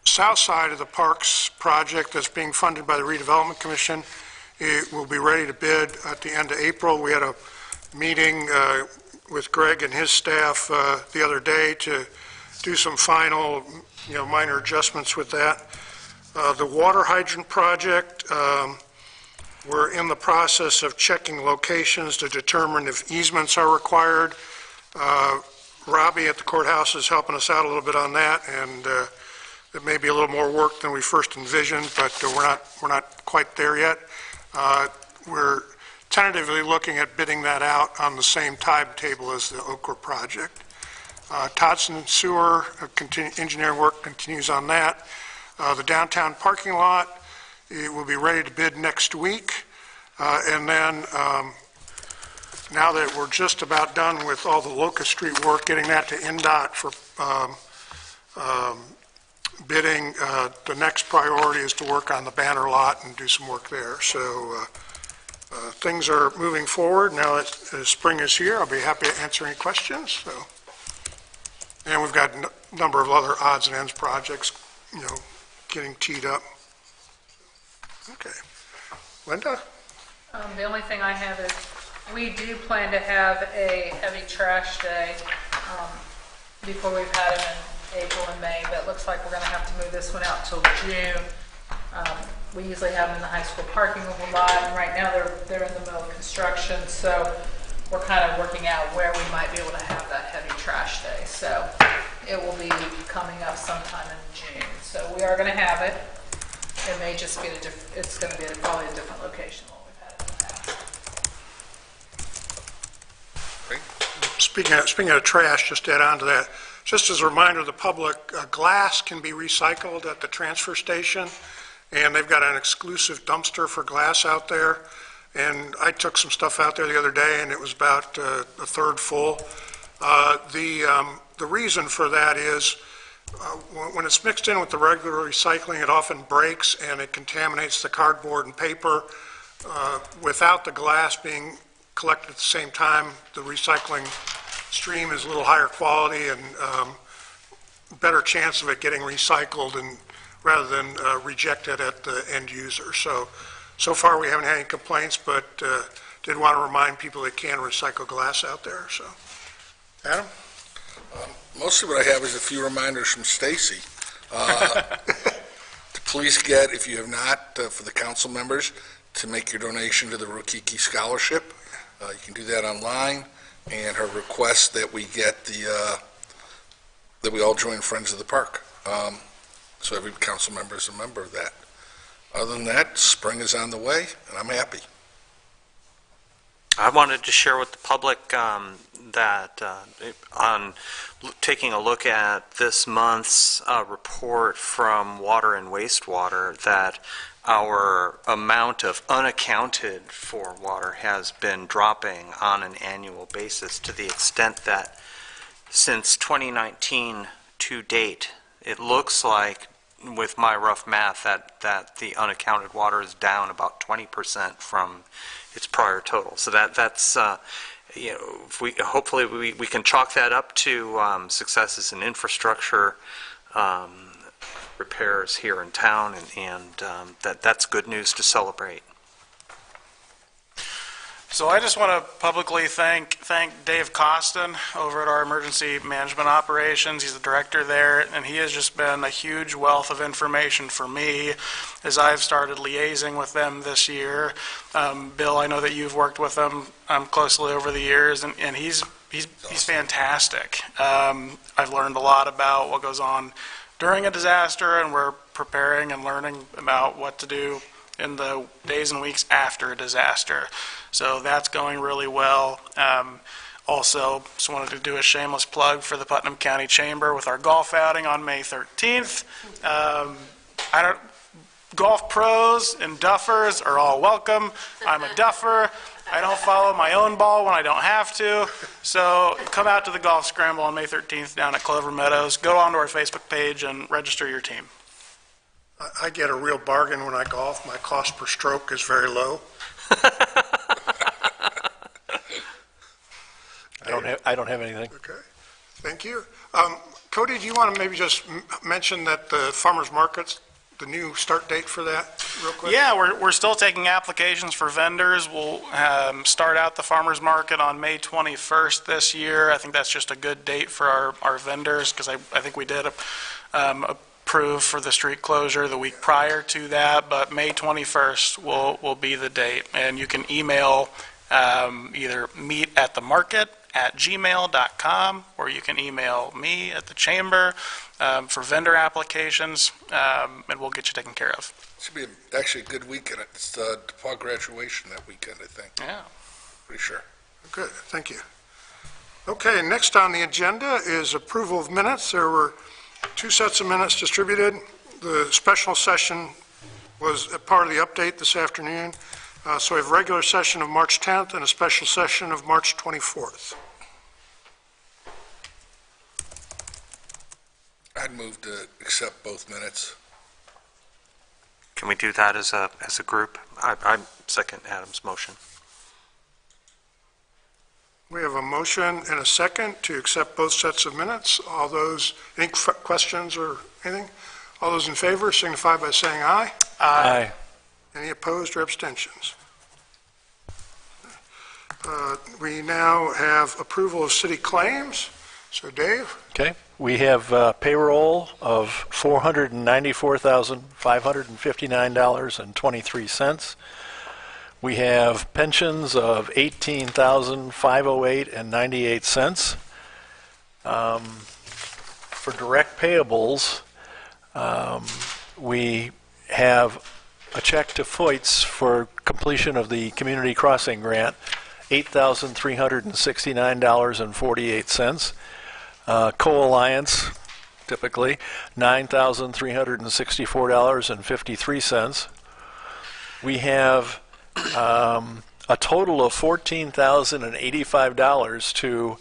south side of the parks project that's being funded by the Redevelopment Commission, it will be ready to bid at the end of April. We had a meeting with Greg and his staff the other day to do some final, minor adjustments with that. The water hydrant project, we're in the process of checking locations to determine if easements are required. Robbie at the courthouse is helping us out a little bit on that, and it may be a little more work than we first envisioned, but we're not quite there yet. We're tentatively looking at bidding that out on the same timetable as the Okra project. Todson Sewer engineering work continues on that. The downtown parking lot, it will be ready to bid next week. And then now that we're just about done with all the Locust Street work, getting that to INDOT for bidding, the next priority is to work on the banner lot and do some work there. So things are moving forward. Now that spring is here, I'll be happy to answer any questions. So. And we've got a number of other odds and ends projects, getting teed up. Okay. Linda? The only thing I have is, we do plan to have a heavy trash day before we've had them in April and May, but it looks like we're going to have to move this one out till June We usually have them in the high school parking lot, and right now they're in the middle of construction, so we're kind of working out where we might be able to have that heavy trash day. So it will be coming up sometime in June. So we are going to have it. It may just be it's going to be probably a different location than what we've had in the past. Speaking of trash, just to add on to that, just as a reminder to the public, glass can be recycled at the transfer station, and they've got an exclusive dumpster for glass out there. And I took some stuff out there the other day, and it was about a third full. The reason for that is when it's mixed in with the regular recycling, it often breaks and it contaminates the cardboard and paper. Without the glass being collected at the same time, the recycling stream is a little higher quality and better chance of it getting recycled and rather than rejected at the end user. So far we haven't had any complaints, but did want to remind people they can recycle glass out there. So, Adam? Mostly what I have is a few reminders from Stacy. To please get, if you have not, for the council members, to make your donation to the Rokiki Scholarship. You can do that online, and her request that we get that we all join Friends of the Park. So every council member is a member of that. Other than that, spring is on the way, and I'm happy. I wanted to share with the public that on taking a look at this month's report from Water and Wastewater, that our amount of unaccounted for water has been dropping on an annual basis to the extent that since 2019 to date, it looks like, with my rough math, that the unaccounted water is down about 20% from its prior total. So that's if we hopefully we can chalk that up to successes in infrastructure repairs here in town, and that's good news to celebrate. So I just want to publicly thank Dave Costin over at our emergency management operations. He's the director there, and he has just been a huge wealth of information for me as I've started liaising with them this year. Bill, I know that you've worked with him closely over the years, and he's fantastic. I've learned a lot about what goes on during a disaster, and we're preparing and learning about what to do in the days and weeks after a disaster. So that's going really well. Also, just wanted to do a shameless plug for the Putnam County Chamber with our golf outing on May 13th. Golf pros and duffers are all welcome. I'm a duffer. I don't follow my own ball when I don't have to. So come out to the golf scramble on May 13th down at Clover Meadows. Go onto our Facebook page and register your team. I get a real bargain when I golf. My cost per stroke is very low. I don't have anything. Okay, thank you. Cody, do you want to maybe just mention that the farmers markets, the new start date for that real quick? Yeah, we're still taking applications for vendors. We'll start out the farmers market on May 21st this year. I think that's just a good date for our vendors, because I think we did approve for the street closure the week prior to that, but May 21st will be the date. And you can email either meetatthemarket@gmail.com, or you can email me at the chamber for vendor applications, and we'll get you taken care of. Should be actually a good weekend. It's DePaul graduation that weekend, I think. Yeah. Pretty sure. Good, thank you. Okay, next on the agenda is approval of minutes. There were 2 sets of minutes distributed. The special session was a part of the update this afternoon. So we have a regular session of March 10th and a special session of March 24th. I'd move to accept both minutes. Can we do that as a group? I second Adam's motion. We have a motion and a second to accept both sets of minutes. All those, any questions or anything? All those in favor signify by saying aye. Aye. Any opposed or abstentions? We now have approval of city claims. So Dave? Okay. We have payroll of $494,559.23. We have pensions of $18,508.98. For direct payables, we have a check to Foyt's for completion of the Community Crossing Grant, $8,369.48. Co-Alliance, typically, $9,364.53. We have a total of $14,085 to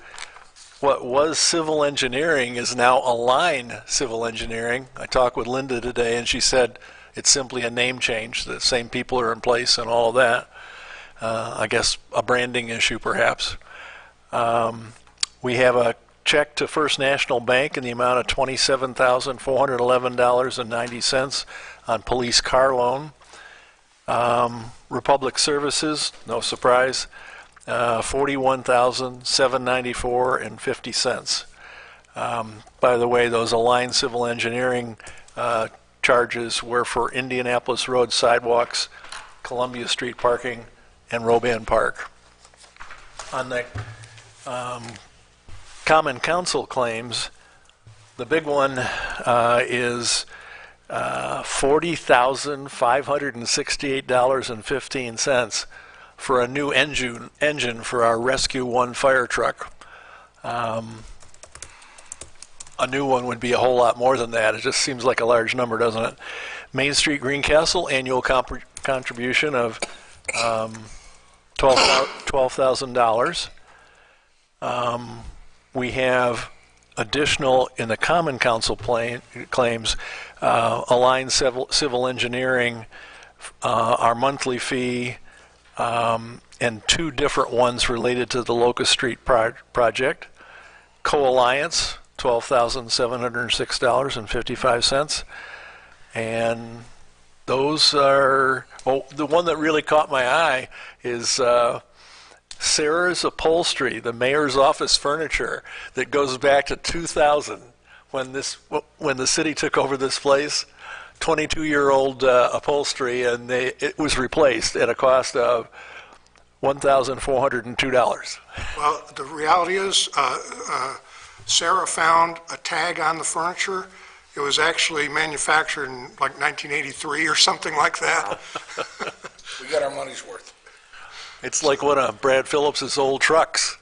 what was civil engineering is now Align Civil Engineering. I talked with Linda today, and she said it's simply a name change. The same people are in place and all of that. I guess a branding issue, perhaps. We have a check to First National Bank in the amount of $27,411.90 on police car loan. Republic Services, no surprise, $41,794.50. By the way, those Align Civil Engineering charges were for Indianapolis Road sidewalks, Columbia Street parking, and Roban Park. On the Common Council claims, the big one is $40,568.15 for a new engine for our Rescue 1 fire truck. A new one would be a whole lot more than that. It just seems like a large number, doesn't it? Main Street Greencastle, annual contribution of $12,000. We have additional in the Common Council claims, Align Civil Engineering, our monthly fee, and two different ones related to the Locust Street project. Co-Alliance, $12,706.55. And those are, the one that really caught my eye is Sarah's Upholstery, the mayor's office furniture that goes back to 2000 when the city took over this place. 22-year-old upholstery, and it was replaced at a cost of $1,402. Well, the reality is, Sarah found a tag on the furniture. It was actually manufactured in like 1983 or something like that. We got our money's worth. It's like one of Brad Phillips's old trucks.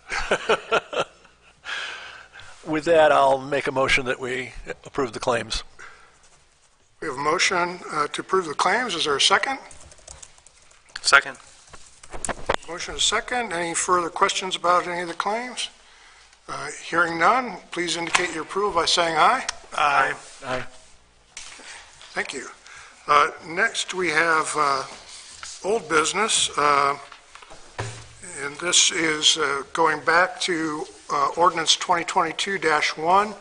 With that, I'll make a motion that we approve the claims. We have a motion to approve the claims. Is there a second? Second. Motion is second. Any further questions about any of the claims? Hearing none, please indicate your approval by saying aye. Aye. Aye. Thank you. Next, we have old business, and this is going back to ordinance 2022-1.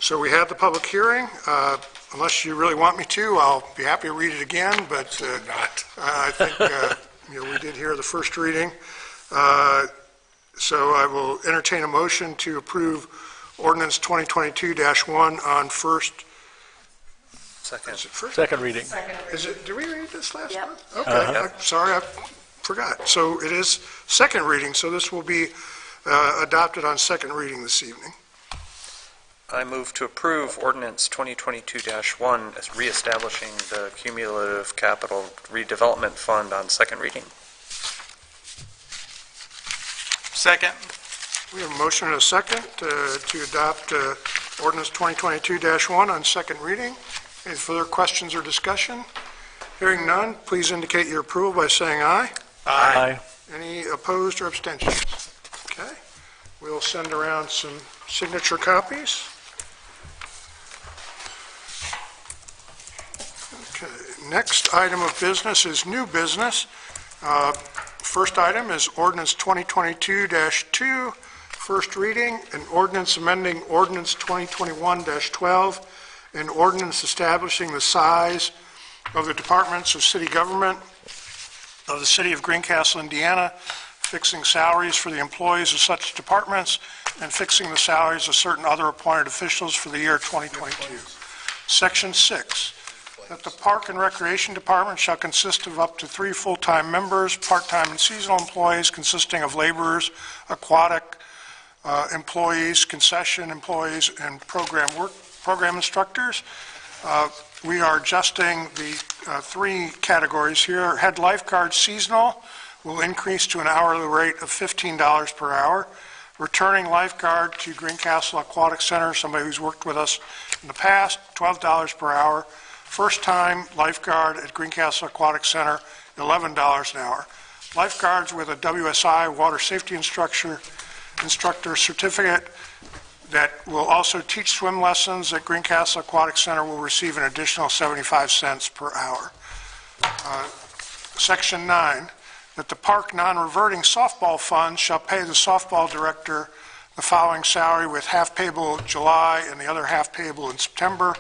So we had the public hearing. Unless you really want me to, I'll be happy to read it again, but I think we did hear the first reading. So I will entertain a motion to approve ordinance 2022-1 on first. Second. Is it first? Second reading. Is it? Did we read this last Yep. month? Okay. I'm sorry, I forgot. So it is second reading. So this will be adopted on second reading this evening. I move to approve ordinance 2022-1 as reestablishing the cumulative capital redevelopment fund on second reading. Second. We have a motion and a second to adopt ordinance 2022-1 on second reading. Any further questions or discussion? Hearing none, please indicate your approval by saying aye. Aye. Any opposed or abstentions? Okay. We'll send around some signature copies. Okay. Next item of business is new business. First item is ordinance 2022-2, first reading, an ordinance amending ordinance 2021-12, an ordinance establishing the size of the departments of city government of the city of Greencastle, Indiana, fixing salaries for the employees of such departments, and fixing the salaries of certain other appointed officials for the year 2022. Section 6, that the Park and Recreation Department shall consist of up to 3 full-time members, part-time and seasonal employees consisting of laborers, aquatic employees, concession employees, and program instructors. We are adjusting the 3 categories here. Head lifeguard seasonal will increase to an hourly rate of $15 per hour. Returning lifeguard to Greencastle Aquatic Center, somebody who's worked with us in the past, $12 per hour. First-time lifeguard at Greencastle Aquatic Center, $11 an hour. Lifeguards with a WSI, Water Safety Instructor certificate that will also teach swim lessons at Greencastle Aquatic Center will receive an additional 75 cents per hour. Section 9, that the park non-reverting softball fund shall pay the softball director the following salary, with half payable July and the other half payable in September.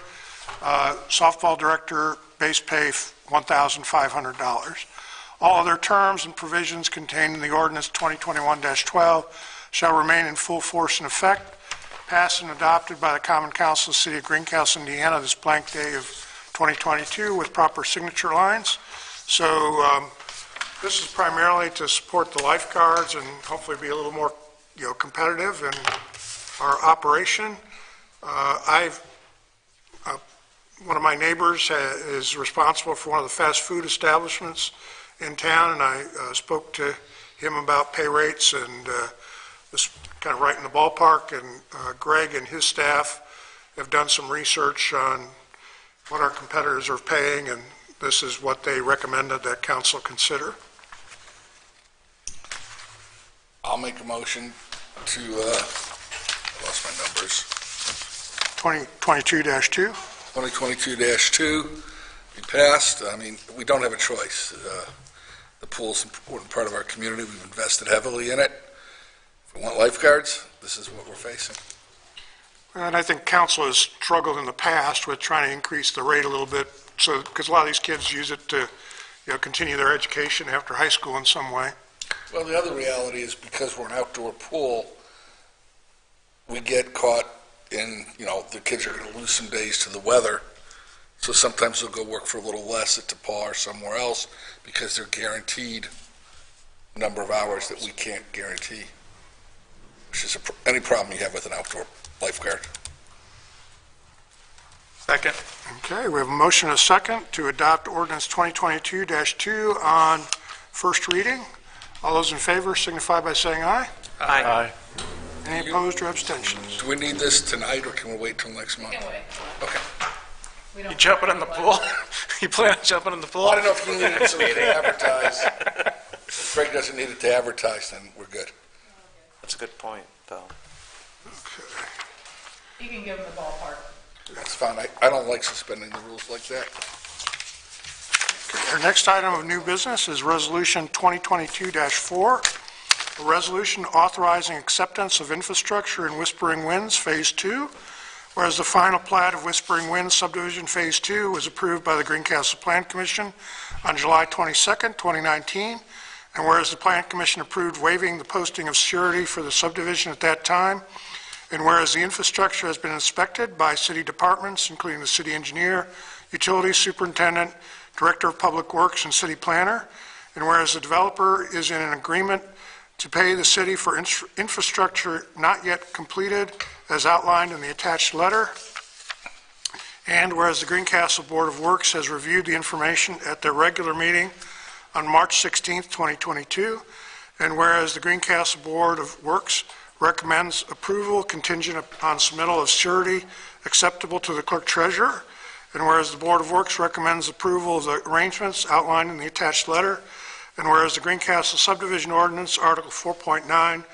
Softball director base pay $1,500. All other terms and provisions contained in the ordinance 2021-12 shall remain in full force and effect. Passed and adopted by the Common Council of the City of Greencastle, Indiana, this blank day of 2022 with proper signature lines. So this is primarily to support the lifeguards and hopefully be a little more, competitive in our operation. One of my neighbors is responsible for one of the fast food establishments in town, and I spoke to him about pay rates and this kind of right in the ballpark, and Greg and his staff have done some research on what our competitors are paying, and this is what they recommended that council consider. I'll make a motion to, I lost my numbers. 2022-2. 2022-2 be passed. I mean, we don't have a choice. The pool's an important part of our community. We've invested heavily in it. If we want lifeguards, this is what we're facing. And I think council has struggled in the past with trying to increase the rate a little bit, so because a lot of these kids use it to, continue their education after high school in some way. Well, the other reality is because we're an outdoor pool, we get caught in, the kids are going to lose some days to the weather. So sometimes they'll go work for a little less at DePaul or somewhere else because they're guaranteed a number of hours that we can't guarantee, which is any problem you have with an outdoor lifeguard. Second. Okay, we have a motion and a second to adopt ordinance 2022-2 on first reading. All those in favor signify by saying aye. Aye. Any opposed or abstentions? Do we need this tonight, or can we wait till next month? Can wait. Okay. You jumping in the pool? You plan on jumping in the pool? I don't know if you need it so we can advertise. If Greg doesn't need it to advertise, then we're good. That's a good point, though. You can give them the ballpark. That's fine. I don't like suspending the rules like that. Our next item of new business is Resolution 2022-4, a resolution authorizing acceptance of infrastructure in Whispering Winds Phase 2, whereas the final plat of Whispering Winds Subdivision Phase 2 was approved by the Greencastle Plan Commission on July 22nd, 2019, and whereas the Plan Commission approved waiving the posting of surety for the subdivision at that time, and whereas the infrastructure has been inspected by city departments, including the city engineer, utilities superintendent, director of public works, and city planner, and whereas the developer is in an agreement to pay the city for infrastructure not yet completed as outlined in the attached letter, and whereas the Greencastle Board of Works has reviewed the information at their regular meeting on March 16th, 2022, and whereas the Greencastle Board of Works recommends approval contingent upon submittal of surety acceptable to the clerk treasurer, and whereas the Board of Works recommends approval of the arrangements outlined in the attached letter, and whereas the Greencastle Subdivision Ordinance, Article 4.9,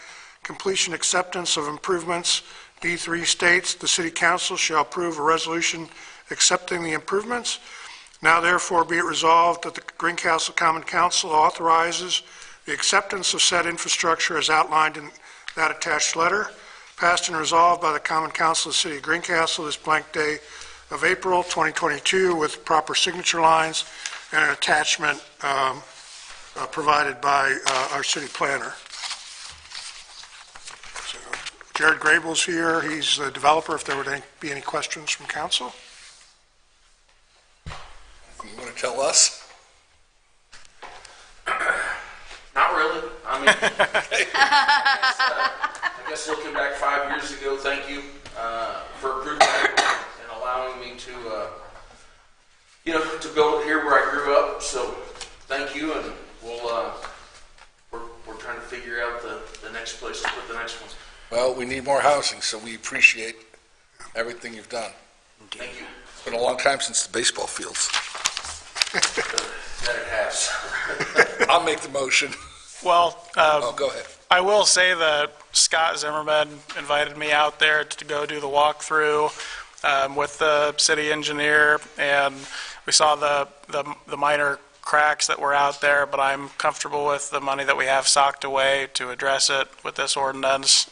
completion acceptance of improvements, D3 states, the City Council shall approve a resolution accepting the improvements. Now therefore be it resolved that the Greencastle Common Council authorizes the acceptance of said infrastructure as outlined in that attached letter, passed and resolved by the Common Council of the City of Greencastle this blank day of April 2022 with proper signature lines and an attachment provided by our city planner. So, Jared Grable's here. He's the developer, if there would be any questions from council. You want to tell us? Not really. I mean, I guess looking back 5 years ago, thank you for approving that and allowing me to, to build it here where I grew up. So thank you, and we're trying to figure out the next place to put the next one. Well, we need more housing, so we appreciate everything you've done. Thank you. It's been a long time since the baseball fields. That it has. I'll make the motion. Well, Go ahead. I will say that Scott Zimmerman invited me out there to go do the walkthrough with the city engineer, and we saw the minor cracks that were out there, but I'm comfortable with the money that we have socked away to address it with this ordinance,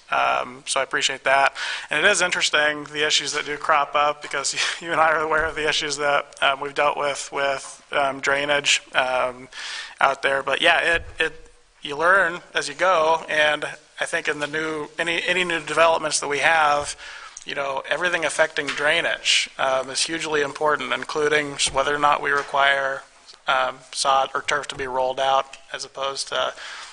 so I appreciate that. And it is interesting, the issues that do crop up, because you and I are aware of the issues that we've dealt with drainage out there. But yeah, you learn as you go, and I think in the any new developments that we have, everything affecting drainage is hugely important, including whether or not we require sod or turf to be rolled out, as opposed to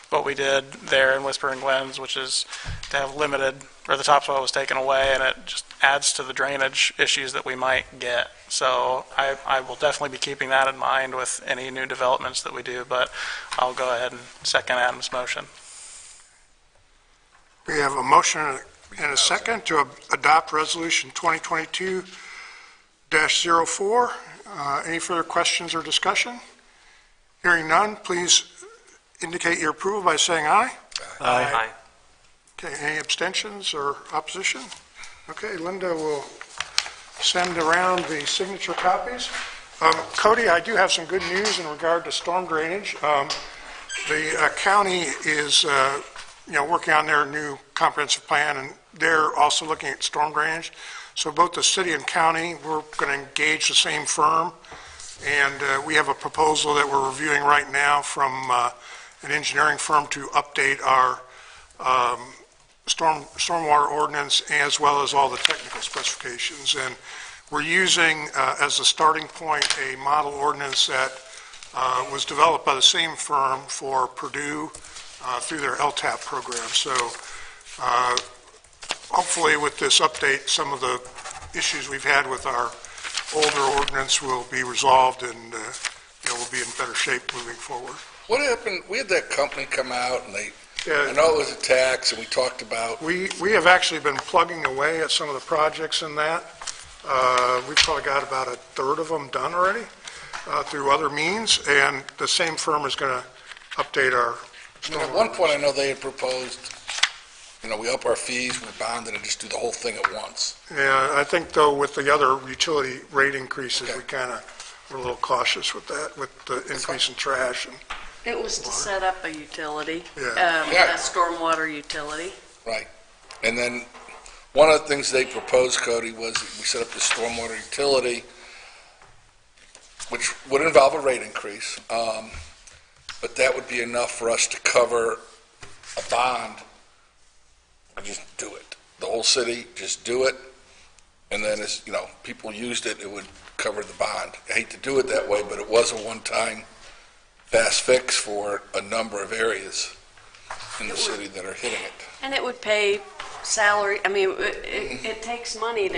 what we did there in Whispering Winds, which is to have limited, or the topsoil was taken away, and it just adds to the drainage issues that we might get. So I will definitely be keeping that in mind with any new developments that we do, but I'll go ahead and second Adam's motion. We have a motion and a second to adopt Resolution 2022-04. Any further questions or discussion? Hearing none, please indicate your approval by saying aye. Aye. Okay, any abstentions or opposition? Okay, Linda will send around the signature copies. Cody, I do have some good news in regard to storm drainage. The county is working on their new comprehensive plan, and they're also looking at storm drainage. So both the city and county, we're going to engage the same firm, and we have a proposal that we're reviewing right now from an engineering firm to update our stormwater ordinance, as well as all the technical specifications. And we're using as a starting point a model ordinance that was developed by the same firm for Purdue through their LTAP program. So hopefully with this update, some of the issues we've had with our older ordinance will be resolved, and we'll be in better shape moving forward. What happened? We had that company come out, and I Yeah, know it was a tax, and we talked about, we have actually been plugging away at some of the projects in that. We've probably got about a third of them done already through other means, and the same firm is going to update our at one point, I know they had proposed, we up our fees, we bond it, and just do the whole thing at once. Yeah, I think though with the other utility rate increases, Okay. we kind of were a little cautious with that, with the increase in trash. And It was to set up a utility, Yeah. a stormwater utility. Right. And then one of the things they proposed, Cody, was that we set up the stormwater utility, which would involve a rate increase, but that would be enough for us to cover a bond and just do it. The whole city, just do it, and then as, people used it, it would cover the bond. I hate to do it that way, but it was a one-time fast fix for a number of areas in the city that are hitting it. And it would pay salary, it takes money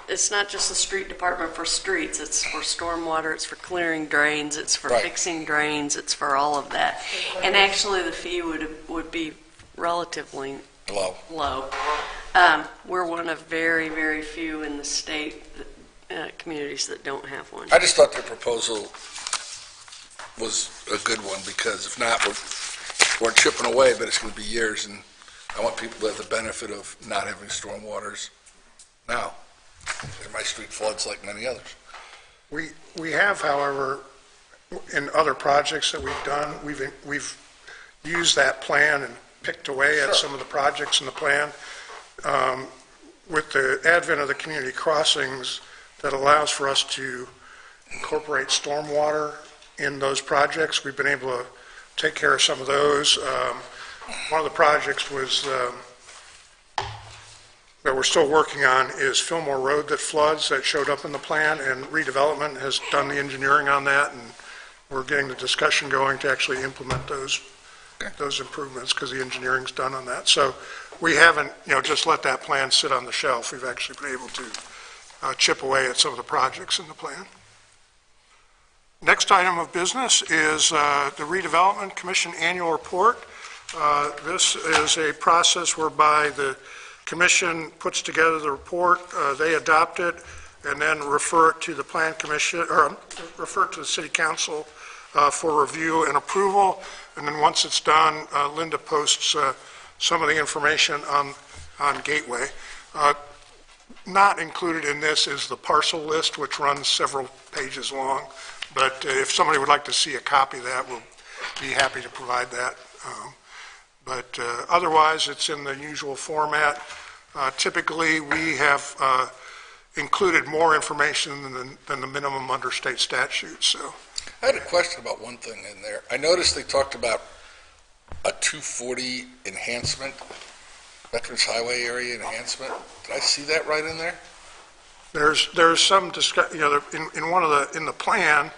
it's not just the street department for streets, it's for stormwater, it's for clearing drains, it's for Right. fixing drains, it's for all of that. And actually, the fee would be relatively low. We're one of very, very few in the state communities that don't have one. I just thought their proposal was a good one, because if not, we're chipping away, but it's going to be years, and I want people to have the benefit of not having stormwaters now. And my street floods like many others. we have, however, in other projects that we've done, we've used that plan and picked away at some of the projects in the plan. With the advent of the community crossings, that allows for us to incorporate stormwater in those projects. We've been able to take care of some of those. One of the projects was that we're still working on is Fillmore Road that floods, that showed up in the plan, and redevelopment has done the engineering on that, and we're getting the discussion going to actually implement those improvements, because the engineering's done on that. So we haven't, just let that plan sit on the shelf. We've actually been able to chip away at some of the projects in the plan. Next item of business is the Redevelopment Commission Annual Report. This is a process whereby the commission puts together the report, they adopt it, and then refer it to the Plan Commission, or refer it to the City Council for review and approval. And then once it's done, Linda posts some of the information on Gateway. Not included in this is the parcel list, which runs several pages long. But if somebody would like to see a copy of that, we'll be happy to provide that. But otherwise, it's in the usual format. Typically, we have included more information than the minimum under state statute. So, I had a question about one thing in there. I noticed they talked about a 240 enhancement, Veterans Highway area enhancement. Did I see that right in there? There's some discussion, in the plan,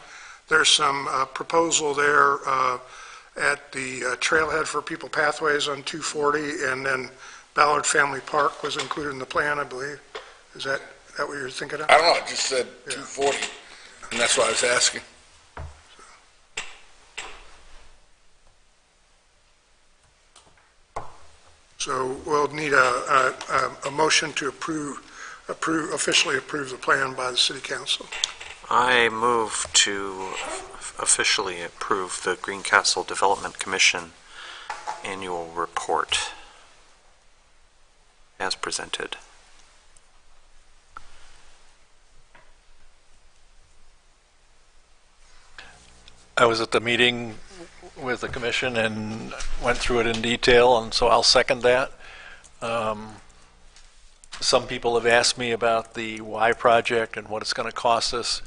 there's some proposal there at the trailhead for People Pathways on 240, and then Ballard Family Park was included in the plan, I believe. Is that what you're thinking of? I don't know, it just said 240, and that's why I was asking. So we'll need a motion to officially approve the plan by the City Council. I move to officially approve the Greencastle Development Commission annual report as presented. I was at the meeting with the commission and went through it in detail, and so I'll second that. Some people have asked me about the Y project and what it's going to cost us,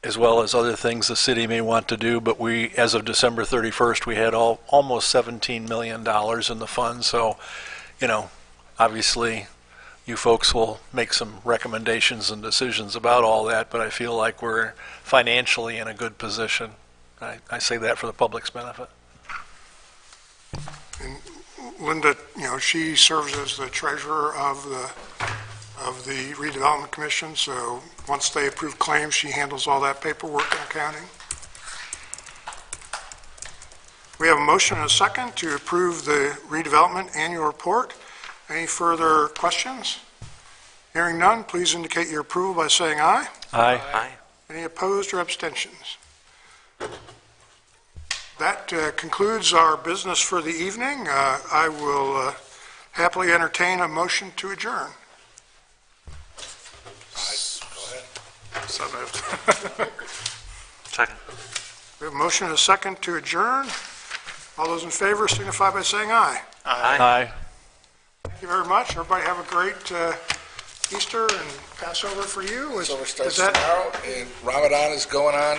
as well as other things the city may want to do, but we, as of December 31st, we had almost $17 million in the fund, so, obviously you folks will make some recommendations and decisions about all that, but I feel like we're financially in a good position. I say that for the public's benefit. And Linda, she serves as the treasurer of the Redevelopment Commission, so once they approve claims, she handles all that paperwork and accounting. We have a motion and a second to approve the Redevelopment Annual Report. Any further questions? Hearing none, please indicate your approval by saying aye. Aye. Aye. Any opposed or abstentions? That concludes our business for the evening. I will happily entertain a motion to adjourn. So moved. Second. We have a motion and a second to adjourn. All those in favor signify by saying aye. Aye. Thank you very much. Everybody have a great Easter and Passover for you. Passover starts tomorrow, and Ramadan is going on